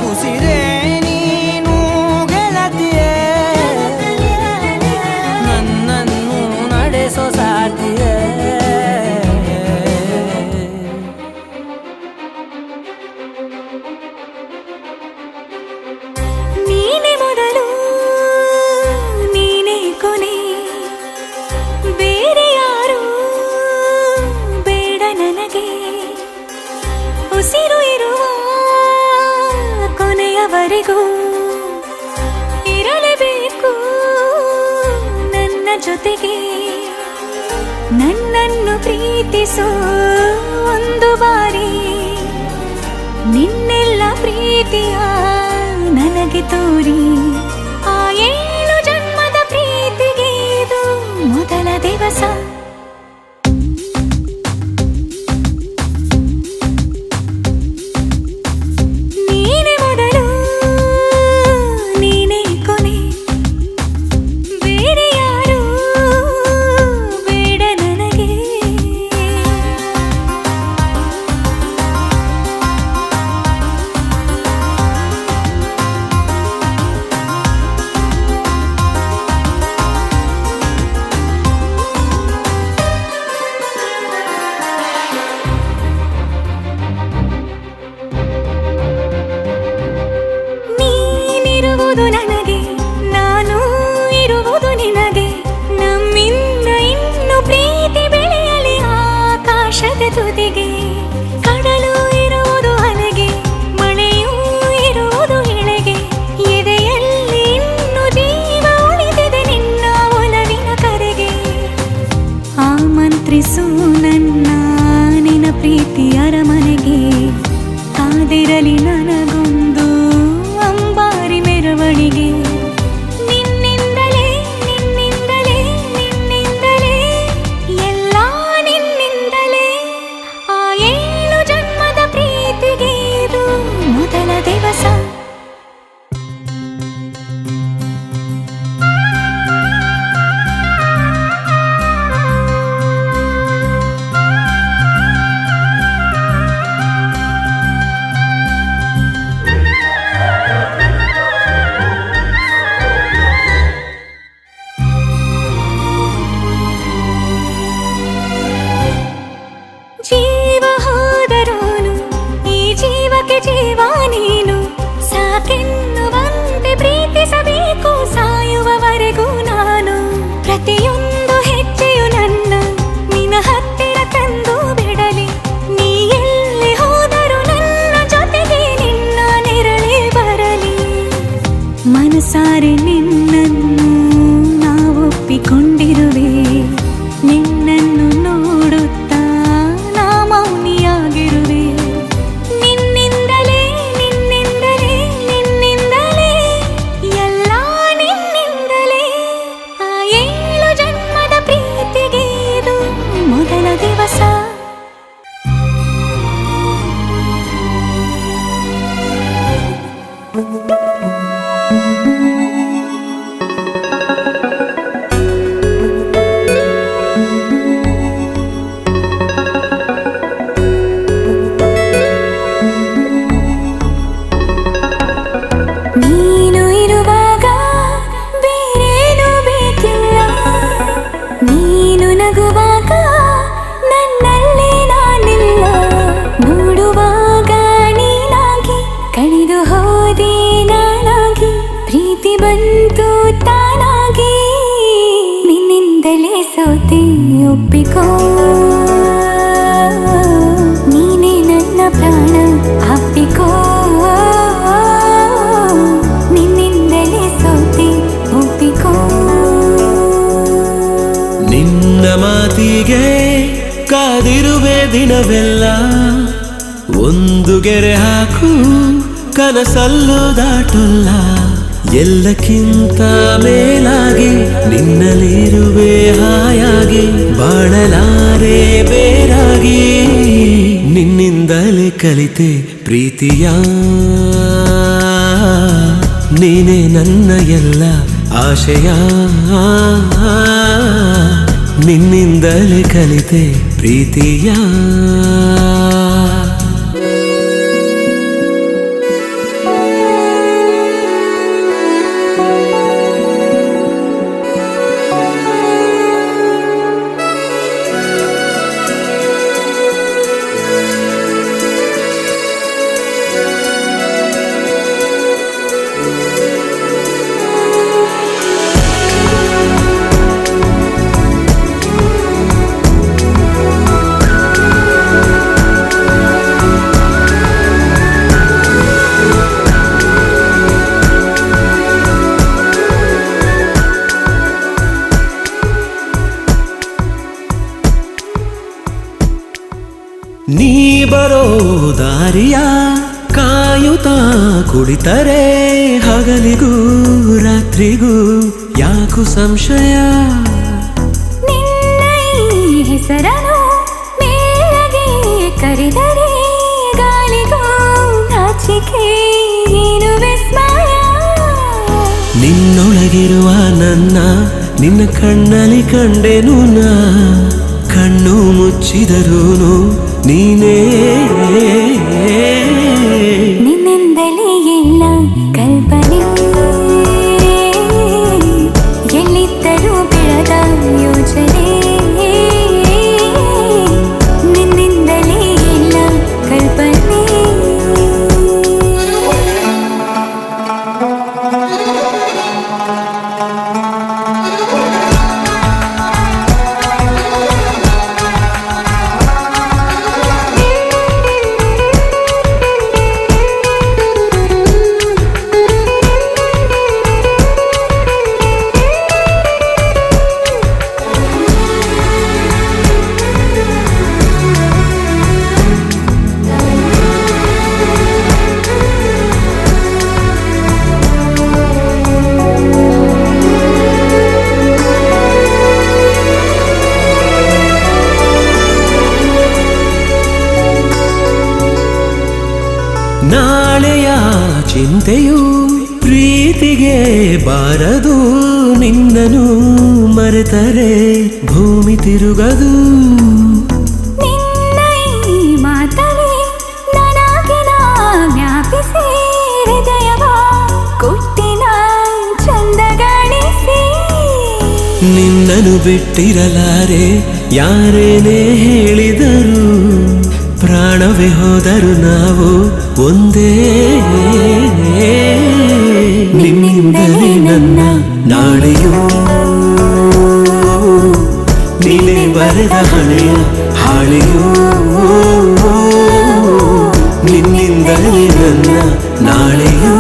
Speaker 7: ಉಸಿರೇ ನೀನು ಗೆಳತಿಯೇ. ನನ್ನನ್ನು ನಡೆಸೋ ಸಾತಿಯೇ.
Speaker 2: ನೀನೆ ಮೊದಲು ನೀನೆ ಕೊನೆ, ಬೇರೆ ಯಾರು ಬೇಡ ನನಗೆ. ಉಸಿರು ಇರುವ ಕೊನೆಯವರೆಗೂ ಇರಲೇಬೇಕು ನನ್ನ ಜೊತೆಗೆ. ನನ್ನನ್ನು ಪ್ರೀತಿಸೋ ಒಂದು ಬಾರಿ, ನಿನ್ನೆಲ್ಲ ಪ್ರೀತಿಯ ನನಗೆ ತೋರಿ. ಆ 7 ಜನ್ಮದ ಪ್ರೀತಿಗೆ ಇದು ಮೊದಲ ದಿವಸ. ನೀನೆ ಮೊದಲು ನೀನೆ ಕೊನೆ, ಬೇರೆ ಯಾರು ಬೇಡ ನನಗೆ. ನೀನಿರುವುದು ನನಗೆ, ನಾನು ಇರುವುದು ನಿನಗೆ. ನಮ್ಮಿಂದ ಇನ್ನು ಪ್ರೀತಿ ಬೆಳೆಯಲಿ ಆಕಾಶದ ತುದಿಗೆ. ಕಡಲು ಇರುವುದು ಅಲೆಗೆ, ಮಳೆಯೂ ಇರುವುದು ಇಳೆಗೆ. ಎದೆಯಲ್ಲಿ ಇನ್ನು ಜೀವ ಉಳಿದಿದೆ ನಿನ್ನ ಒಲವಿನ ಕರೆಗೆ. ಆಮಂತ್ರಿಸು ನನ್ನ ನಿನ್ನ ಪ್ರೀತಿ ಅರಮನೆಗೆ. ಕಾದಿರಲಿ ನನಗೊಂದು ಅಂಬಾರಿ ಮೆರವಣಿಗೆ. ನಿನ್ನಿಂದಲೇ ನಿನ್ನಿಂದಲೇ ನಿನ್ನಿಂದಲೇ ಎಲ್ಲ ನಿನ್ನಿಂದಲೇ. ಆ 7 ಜನ್ಮದ ಪ್ರೀತಿಗೆ ಇದು ಮೊದಲ ದಿವಸ. ಜೀವ ಹೋದರೋನು ಈ ಜೀವಕ್ಕೆ ಜೀವ ನೀನು. ಸಾಕೆನ್ನುವಂತೆ ಪ್ರೀತಿಸಬೇಕು ಸಾಯುವವರೆಗೂ ನಾನು. ಪ್ರತಿಯೊಂದು ಹೆಜ್ಜೆಯು ನನ್ನ ನಿನ್ನ ಹತ್ತಿರ ತಂದು ಬಿಡಲಿ. ನೀ ಎಲ್ಲಿ ಹೋದರೂ ನನ್ನ ಜೊತೆಗೆ ನಿನ್ನ ನೆರಳೇ ಬರಲಿ. ಮನಸಾರೆ ನಿನ್ನನ್ನು ನಾವೊಪ್ಪಿಕೊಂಡಿರುವೆ. ನಿನ್ನನ್ನು ನೋಡುತ್ತಾ ನಾ ಮೌನಿಯಾಗಿರುವೆ. ನಿನ್ನಿಂದಲೇ
Speaker 6: ದಿನವೆಲ್ಲ ಒಂದು ಗೆರೆ ಹಾಕು ಕನಸಲ್ಲೂ ದಾಟಲ್ಲ ಎಲ್ಲಕ್ಕಿಂತ ಮೇಲಾಗಿ ನಿನ್ನಲ್ಲಿರುವೆ ಹಾಯಾಗಿ ಬಾಳಲಾರೆ ಬೇರಾಗಿ ನಿನ್ನಿಂದಲೇ ಕಲಿತೆ ಪ್ರೀತಿಯ ನೀನೇ ನನ್ನ ಎಲ್ಲ ಆಶಯ ನಿನ್ನಿಂದಲೇ ಕಲಿತೆ ಪ್ರೀತಿಯ ನೀ ಬರೋ ದಾರಿಯ ಕಾಯುತ್ತಾ ಕುಳಿತರೆ ಹಗಲಿಗೂ ರಾತ್ರಿಗೂ ಯಾಕು ಸಂಶಯ
Speaker 2: ನಿನ್ನ ಈ ಹೆಸರನ್ನು ಮೇಲಗೆ ಕರೆದರೆ ಗಾಳಿಗೂ ನಾಚಿಕೆ ಏನು ವಿಸ್ಮಯ
Speaker 6: ನಿನ್ನೊಳಗಿರುವ ನನ್ನ ನಿನ್ನ ಕಣ್ಣಲ್ಲಿ ಕಂಡೆನು ನಾ ಕಣ್ಣು ಮುಚ್ಚಿದರೂನು ನೀನೇ
Speaker 2: ನಿನ್ನಿಂದಲೇ ಎಲ್ಲ ಕಲ್ಪನೆ ಎಲ್ಲಿದ್ದರೂ ಬೆಳೆದ ಯೋಚನೆ ನಿನ್ನಿಂದಲೇ ಎಲ್ಲ ಕಲ್ಪನೆ
Speaker 6: ನಾಳೆಯ ಚಿಂತೆಯು ಪ್ರೀತಿಗೆ ಬಾರದು ನಿನ್ನನು ಮರೆತರೆ ಭೂಮಿ ತಿರುಗದು
Speaker 2: ನಿನ್ನ ಈ ಮಾತಲಿ ನನಗಿನ ಜ್ಞಾಪಿಸಿ ಹೃದಯವ ಕೊಟ್ಟಿನ ಚಂದಗಾಣಿಸಿ
Speaker 6: ನಿನ್ನನು ಬಿಟ್ಟಿರಲಾರೆ ಯಾರೇನೇ ಹೇಳಿದರು ಪ್ರಾಣವೇ ಹೋದರು ನಾವು ಒಂದೇ ನಿನ್ನಿಂದಲೇ ನನ್ನ ನಾಳೆಯೂ ನೀನೇ ಬರೆದ ಹಣೆಯ ಹಾಳೆಯೂ ನಿನ್ನಿಂದಲೇ ನನ್ನ ನಾಳೆಯೂ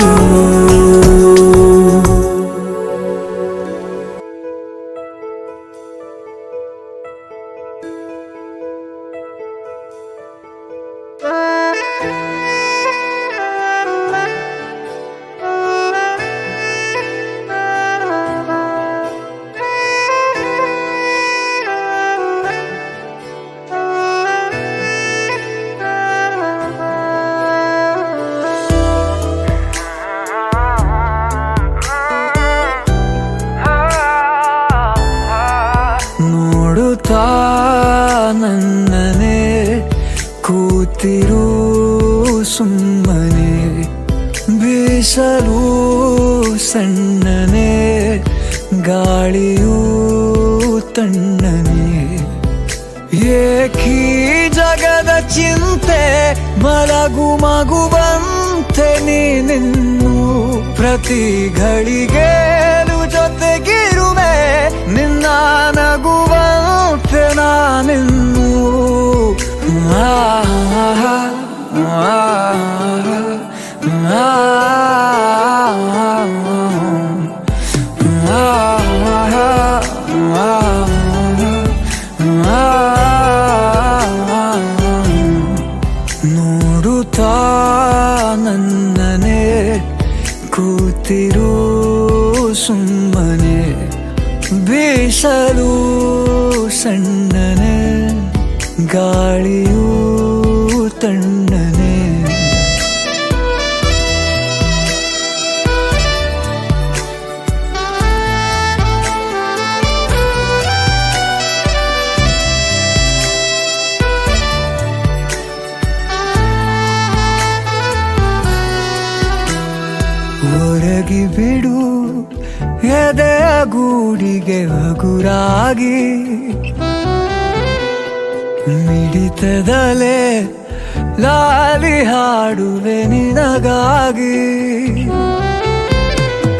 Speaker 7: ನೋಡುತ್ತಾ ನನ್ನನೆ ಕೂತಿರು ಸುಮ್ಮನೆ ಬೀಸಲು ಸಣ್ಣನೆ ಗಾಳಿಯೂ ತಣ್ಣನೆ ಏಕೀ ಜಗದ ಚಿಂತೆ ಮಲಗು ಮಗುವಂತೆ ನೀನಿನ್ನು ಪ್ರತಿ ಘಳಿಗೆಲು ಜೊತೆಗಿರುವೆ ನಿನ್ನ ನಗುವಂತೆ ನಾನಿನ್ನು ಕೂತಿರು ಸುಮ್ಮನೆ ಬೀಸಲು ಸಣ್ಣನೆ ಗಾಳಿಯೂ ತಣ್ಣನೆ ಹೊರಗಿ ಬಿಡು ಎದೆಯ ಗೂಡಿಗೆ ಹಗುರಾಗಿ ಮಿಡಿತದಲೆ ಲಾಲಿ ಹಾಡುವೆ ನಿನಗಾಗಿ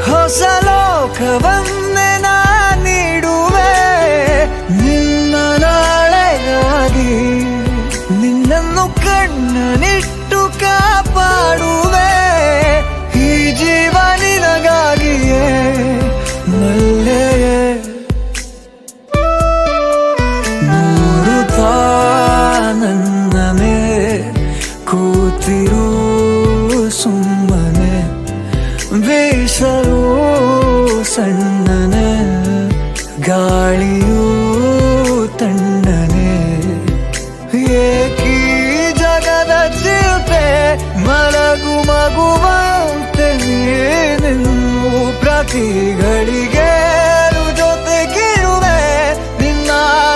Speaker 7: ಹೊಸ ಲೋಕವನ್ನೇ ನಾ ನೀಡುವೆ ನಿನ್ನ ನಾಳೆಗಾಗಿ ನಿನ್ನನ್ನು ಕಣ್ಣನಿಟ್ಟು ಕಾಪಾಡುವೆ ಈ ಜೀವ ನಿನಗಾಗಿಯೇ ಮಲ್ಲೆಯೇ ನೋಡುತ್ತಾ ನನ್ನ ಮೇ ಕೂತಿರು ಸುಮ್ಮನೆ ಬೀಸಲು ಸಣ್ಣನೆ ಗಾಳಿಯೂ ತಣ್ಣನೆ ಏಕೀ ಜಗದ ಚಿಲ್ಪೆ ಮಲಗು ಮಗುವಂತೆ ನೀನು ಪ್ರತಿ ಗಳಿಗೆ ಜೊತೆಗಿರುವೆ ನಿನ್ನ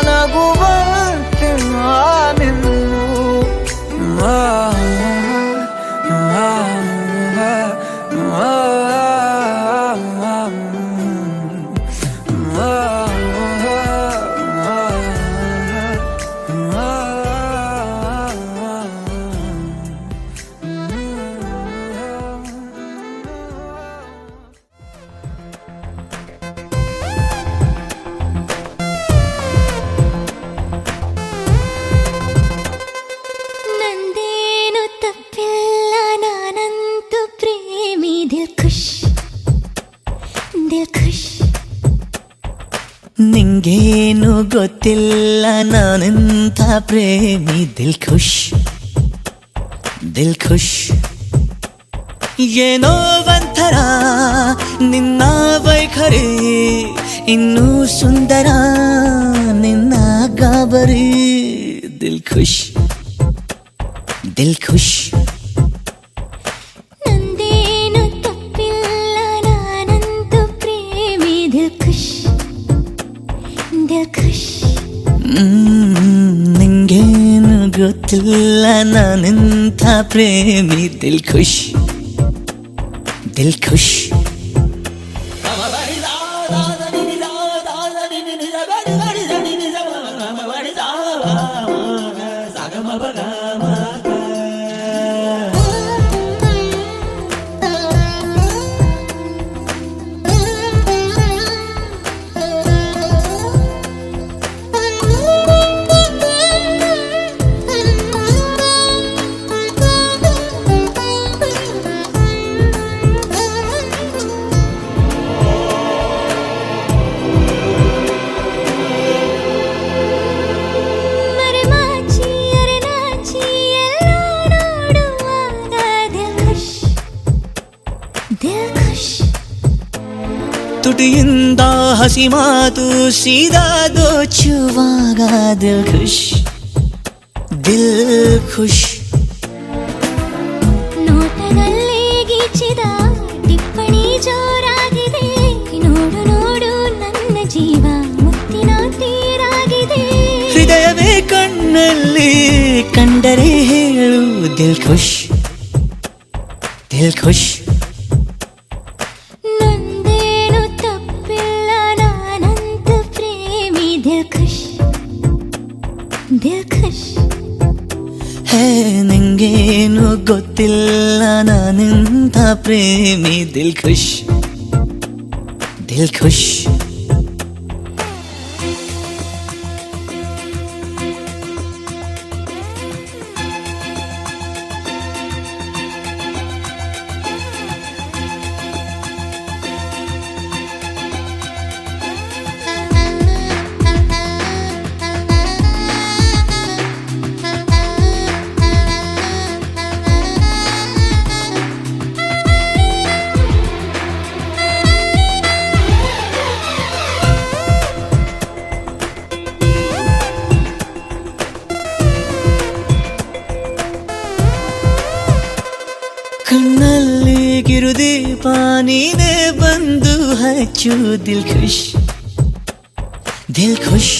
Speaker 7: ನಗುವಂತೆ ನಾನಿನ್ನು
Speaker 2: ನಂದೇನು ತಪ್ಪಿಲ್ಲ ನಾನಂತೂ ಪ್ರೇಮಿ ದಿಲ್ ಖುಷ್ ದಿಲ್ ಖುಷ್
Speaker 1: ನಿಂಗೇನು ಗೊತ್ತಿಲ್ಲ ನಾನೆಂಥ ಪ್ರೇಮಿ ದಿಲ್ ಖುಷ್ ದಿಲ್ ಖುಷ್ ಏನೋ ಒಂಥರ ನಿನ್ನ ವೈಖರಿ ಇನ್ನೂ ಸುಂದರ ನಿನ್ನ ಗಾಬರಿ ದಿಲ್ ಖುಷ್ ದಿಲ್ ಖುಷ್
Speaker 2: ನಂದೇನು ತಪ್ಪಿಲ್ಲ ನಾನಂತೂ ಪ್ರೇಮಿ ದಿಲ್ ಖುಷ್ ದಿಲ್ ಖುಷ್
Speaker 1: ನಿಂಗೇನು ಗೊತ್ತಿಲ್ಲ ನಾನೆಂಥ ಪ್ರೇಮಿ ದಿಲ್ ಖುಷ್ ದಿಲ್ ಖುಷ್ ತುಟಿಯಿಂದ ಹಸಿ ಮಾತು ಸೀದಾ ದೋಚುವಾಗ ದಿಲ್ ಖುಷ್ ದಿಲ್ ಖುಷ್
Speaker 2: ನೋಟದಲ್ಲಿ ಗೀಚಿದ ಟಿಪ್ಪಣಿ ಜೋರಾಗಿದೆ ನೋಡು ನೋಡು ನನ್ನ ಜೀವ ಮುತ್ತಿನ ತೀರಾಗಿದೆ
Speaker 1: ಹೃದಯವೇ ಕಣ್ಣಲ್ಲಿ ಕಂಡರೆ ಹೇಳು ದಿಲ್ ಖುಷ್ ದಿಲ್ ಖುಷ್
Speaker 2: ನಂದೇನು ತಪ್ಪಿಲ್ಲ ನಾನಂತೂ ಪ್ರೇಮಿ ದಿಲ್ ಖುಷ್ ದಿಲ್ ಖುಷ್
Speaker 1: ಹೇ ನಿಂಗೇನು ಗೊತ್ತಿಲ್ಲ ನಾನೆಂಥ ಪ್ರೇಮಿ ದಿಲ್ ಖುಷ್ ದಿಲ್ ಖುಷ್
Speaker 3: ಕಣ್ಣಲ್ಲಿ ಕಿರುದೀಪ ನೀನೇ ಬಂದು ಹಚ್ಚು ದಿಲ್ ಖುಷ್ ದಿಲ್ ಖುಷ್.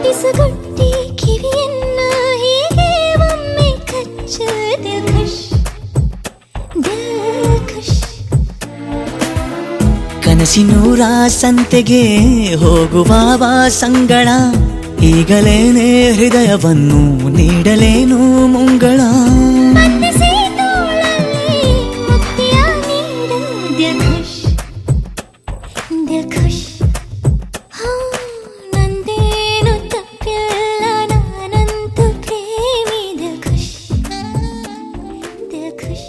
Speaker 2: ಪಿಸುಗುಟ್ಟಿ ಕಿವಿಯನ್ನು ಹೀಗೆ ಒಮ್ಮೆ ಕಚ್ಚು ದಿಲ್ ಖುಷ್ ದಿಲ್ ಖುಷ್.
Speaker 3: ಕನಸಿನೂರ ಸಂತೆಗೆ ಹೋಗುವ ಸಂಗಳ ಈಗಲೇನೆ ಹೃದಯವನ್ನು ನೀಡಲೇನು ಮುಂಗಳ.
Speaker 2: ಬಂಧಿಸಿ ತೋಳಲ್ಲಿ ಮುಕ್ತಿಯ ನೀಡು ದಿಲ್ ಖುಷ್ ದಿಲ್ ಖುಷ್. ನಂದೇನು ತಪ್ಪಿಲ್ಲ ನಾನಂತೂ ಪ್ರೇಮಿ ದಿಲ್ ಖುಷ್ ದಿಲ್ ಖುಷ್.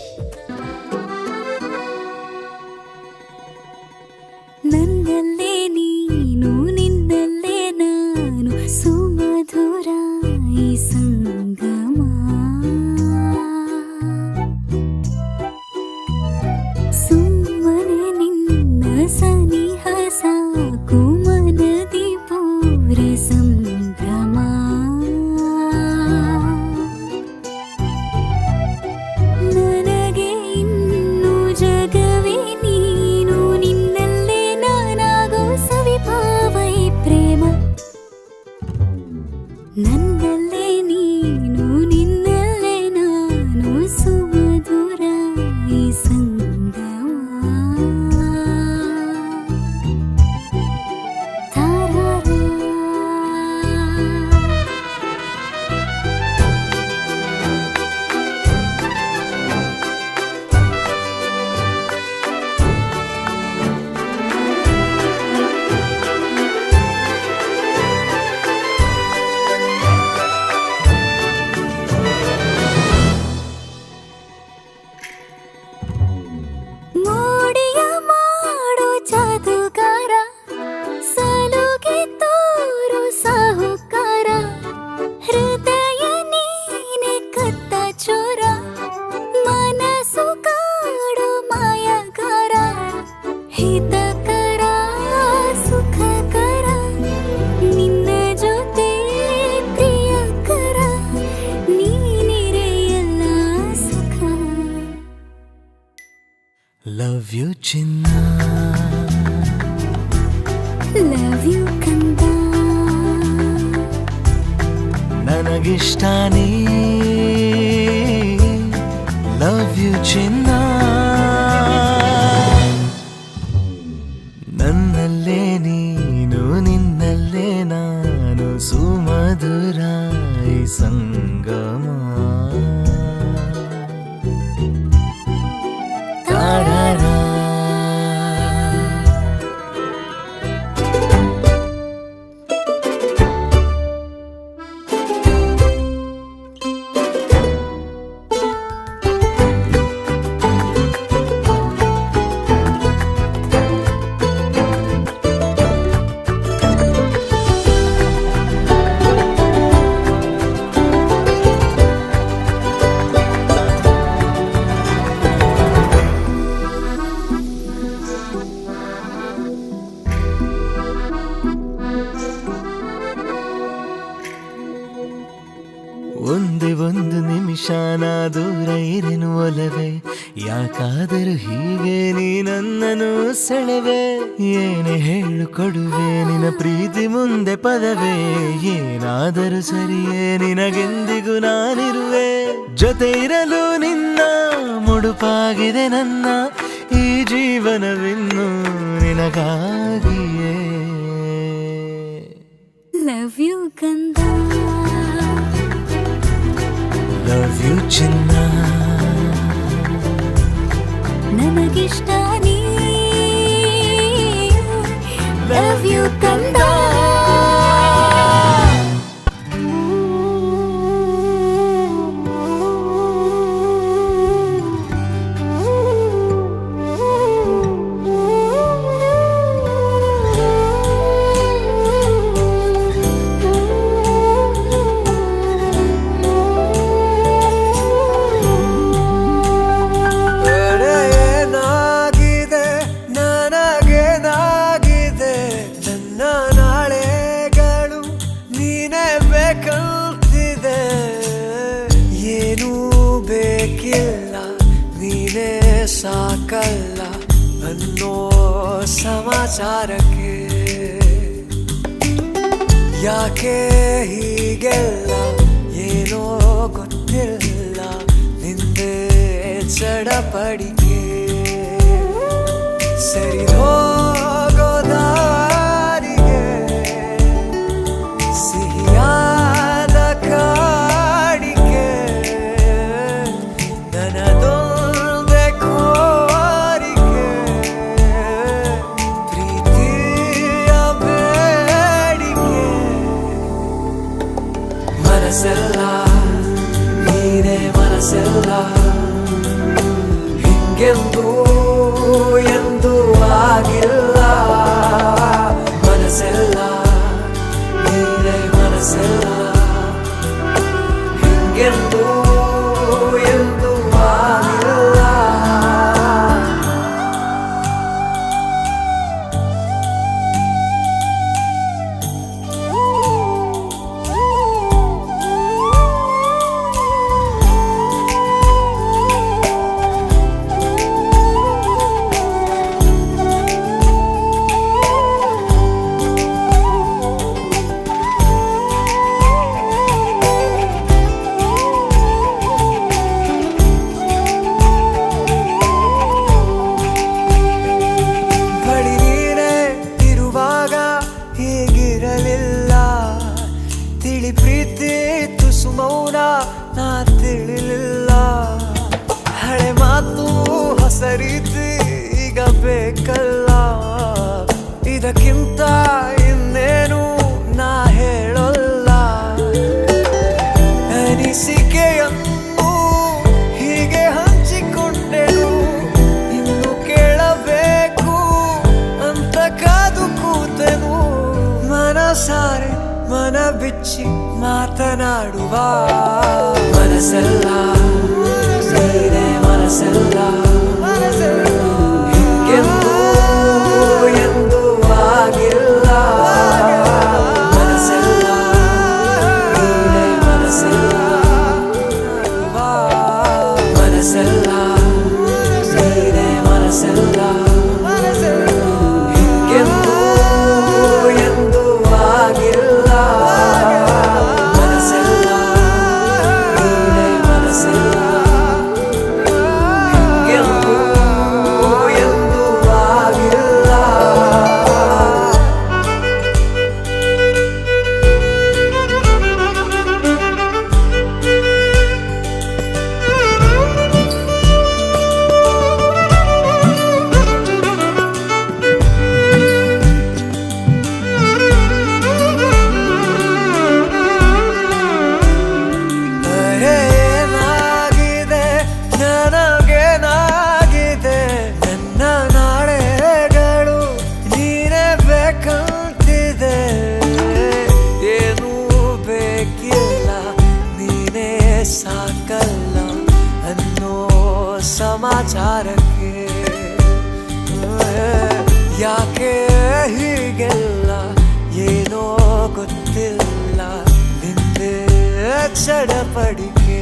Speaker 2: ನನ್ನಲ್ಲೇ ನೀನು ನಿನ್ನಲ್ಲೇ ನಾನು ಸುಮಧುರ ಈ ಸಂಗಮ. ಸುಮ್ಮನೆ ನಿನ್ನ ಸನಿಹ ಸಾಕು ಮನದಿ ಪೂರ ಸಂಭ್ರಮ. ನನಗೆ ಇನ್ನು ಜಗವೇ ನೀನು ನಿನ್ನಲ್ಲೇ ನಾನಾಗೋ ಸವಿಭಾವೈ ಪ್ರೇಮ. ನನ್ನಲ್ಲೇ ನೀನು ನಿನ್ನಲ್ಲೇ ನಾನು ಸುಮಧುರ ಈ ಸಂಗಮ. ತಾರಾರ ಮೋಡಿಯ ಮಾಡೋ ಜಾದುಗಾರ ಸಲುಗೆ ತೋರು ಸಾಹುಕಾರ. ಹೃದಯ ನೀನೆ ಕತ್ತ ಚೋರ ಮನಸ್ಸು ಕಾಡೋ ಮಾಯಗಾರ. ಹಿತಕರ ಸುಖಕರ ನಿನ್ನ ಜೊತೆ ಪ್ರಿಯಕರ ನೀನಿರೆ ಎಲ್ಲ ಸುಖ.
Speaker 3: ಲವ್ ಯು ಚಿನ್ನ
Speaker 2: ಲವ್ ಯು ಕಂದ.
Speaker 3: ನನಗಿಷ್ಟ ನೀ ಲವ್ ಯು ಚಿನ್ನ. ನನ್ನಲ್ಲೇ ನೀನು ನಿನ್ನಲ್ಲೇ ನಾನು ಸುಮಧುರ ಈ ಸಂಗಮ. ತಾರಾರ ಒಂದೇ ಒಂದು ನಿಮಿಷ ನಾ ದೂರ ಇರೆನು ಒಲವೇ. ಯಾಕಾದರೂ ಹೀಗೆ ನೀ ನನ್ನನ್ನು ಸೆಳೆವೆ. ಏನೇ ಹೇಳು ಕೊಡುವೆ ನಿನ್ನ ಪ್ರೀತಿ ಮುಂದೆ ಪದವೇ. ಏನಾದರೂ ಸರಿಯೇ ನಿನಗೆಂದಿಗೂ ನಾನಿರುವೆ. ಜೊತೆ ಇರಲು ನಿನ್ನ ಮುಡುಪಾಗಿದೆ ನನ್ನ ಈ ಜೀವನವಿನ್ನು ನಿನಗಾಗಿಯೇ.
Speaker 2: ಲವ್ ಯು ಕಂದ.
Speaker 3: ಲವ್ ಯು ಚಿನ್ನ.
Speaker 2: ನನಗಿಷ್ಟ ನೀ ಲವ್ ಯು ಕಂದ.
Speaker 7: ಏನಾಗಿದೆ ನನಗೇನಾಗಿದೆ ನನ್ನ ಅನ್ನೋ ಸಮಾಚಾರಕ್ಕೆ ಯಾಕೆ ಹೀಗೆಲ್ಲ ಏನೋ ಗೊತ್ತಿಲ್ಲ ನಿಂದೆ ಚಡಪಡಿಕೆ ಸರಿ ಹೋಗೋ ದಾರಿಗೆ ಸಿಹಿಯಾದ ಕಾಡಿಕೆ ನನ್ನದೊಂದೇ ಕೋರಿಕೆ ಪ್ರೀತಿಯ ಬೇಡಿಕೆ ಮನಸ್ಸೆಲ್ಲ ನೀನೇ ಮನಸ್ಸೆಲ್ಲ ಹಿಂಗೆಂದೂ ಎಂದು ಆಗಿಲ್ಲ ಮನಸ್ಸೆಲ್ಲ ನೀನೇ ಮನಸ್ಸೆಲ್ಲ ಹಿಂಗೆಂದೂ ಎಂದು ಆಗಿಲ್ಲ ಬಳಿ ನೀನೇ ಇರುವಾಗ ಹೀಗಿರಲಿಲ್ಲ ತಿಳಿ ಪ್ರೀತಿ ತುಸು ಮೌನ ನಾ ತಿಳಿಲಿಲ್ಲ ಹಳೆ ಮಾತು ಹೊಸ ರೀತಿ ಈಗ ಬೇಕಲ್ಲ ಇದಕ್ಕಿಂತ ಇನ್ನೇನು ನಾ ಹೇಳೋಲ್ಲ ಅನಿಸಿಕೆಯನ್ನು ಹೀಗೆ ಹಂಚಿಕೊಂಡೆನು ಇನ್ನು ಕೇಳಬೇಕು ಅಂತ ಕಾದು ಕೂತೆನು ಮನಸಾರೆ ಮನ ಬಿಚ್ಚಿ ಮಾತನಾಡುವ ಮನಸ್ಸೆಲ್ಲ ನೀನೇ ಮನಸ್ಸೆಲ್ಲ ಹಿಂಗೆಂದೂ ಎಂದು ಆಗಿಲ್ಲ ಮನಸ್ಸೆಲ್ಲ ನೀನೇ ಮನಸ್ಸೆಲ್ಲ ಮನಸ್ಸೆಲ್ಲ ನೀನೇ ಮನಸ್ಸೆಲ್ಲ ಹಿಂಗೆಂದೂ ಎಂದು ಆಗಿಲ್ಲ ಮನಸ್ಸೆಲ್ಲ ನೀನೇ ಮನಸ್ಸೆಲ್ಲ ಹಿಂಗೆಂದೂ ಎಂದು ಆಗಿಲ್ಲ ಏನಾಗಿದೆ ನನಗೇನಾಗಿದೆ ನನ್ನ ನಾಳೆಗಳು ನೀನೇ ಬೇಕಂತಿದೆ ಏನೂ ಬೇಕಿಲ್ಲ ನೀನೇ ಸಾಕಲ್ಲ ಅನ್ನೋ ಸಮಾಚಾರಕ್ಕೆ ಯಾಕೆ ಹೀಗೆಲ್ಲ ಏನೋ ಗೊತ್ತಿಲ್ಲ ನಿಂದೆ ಚಡಪಡಿಕೆ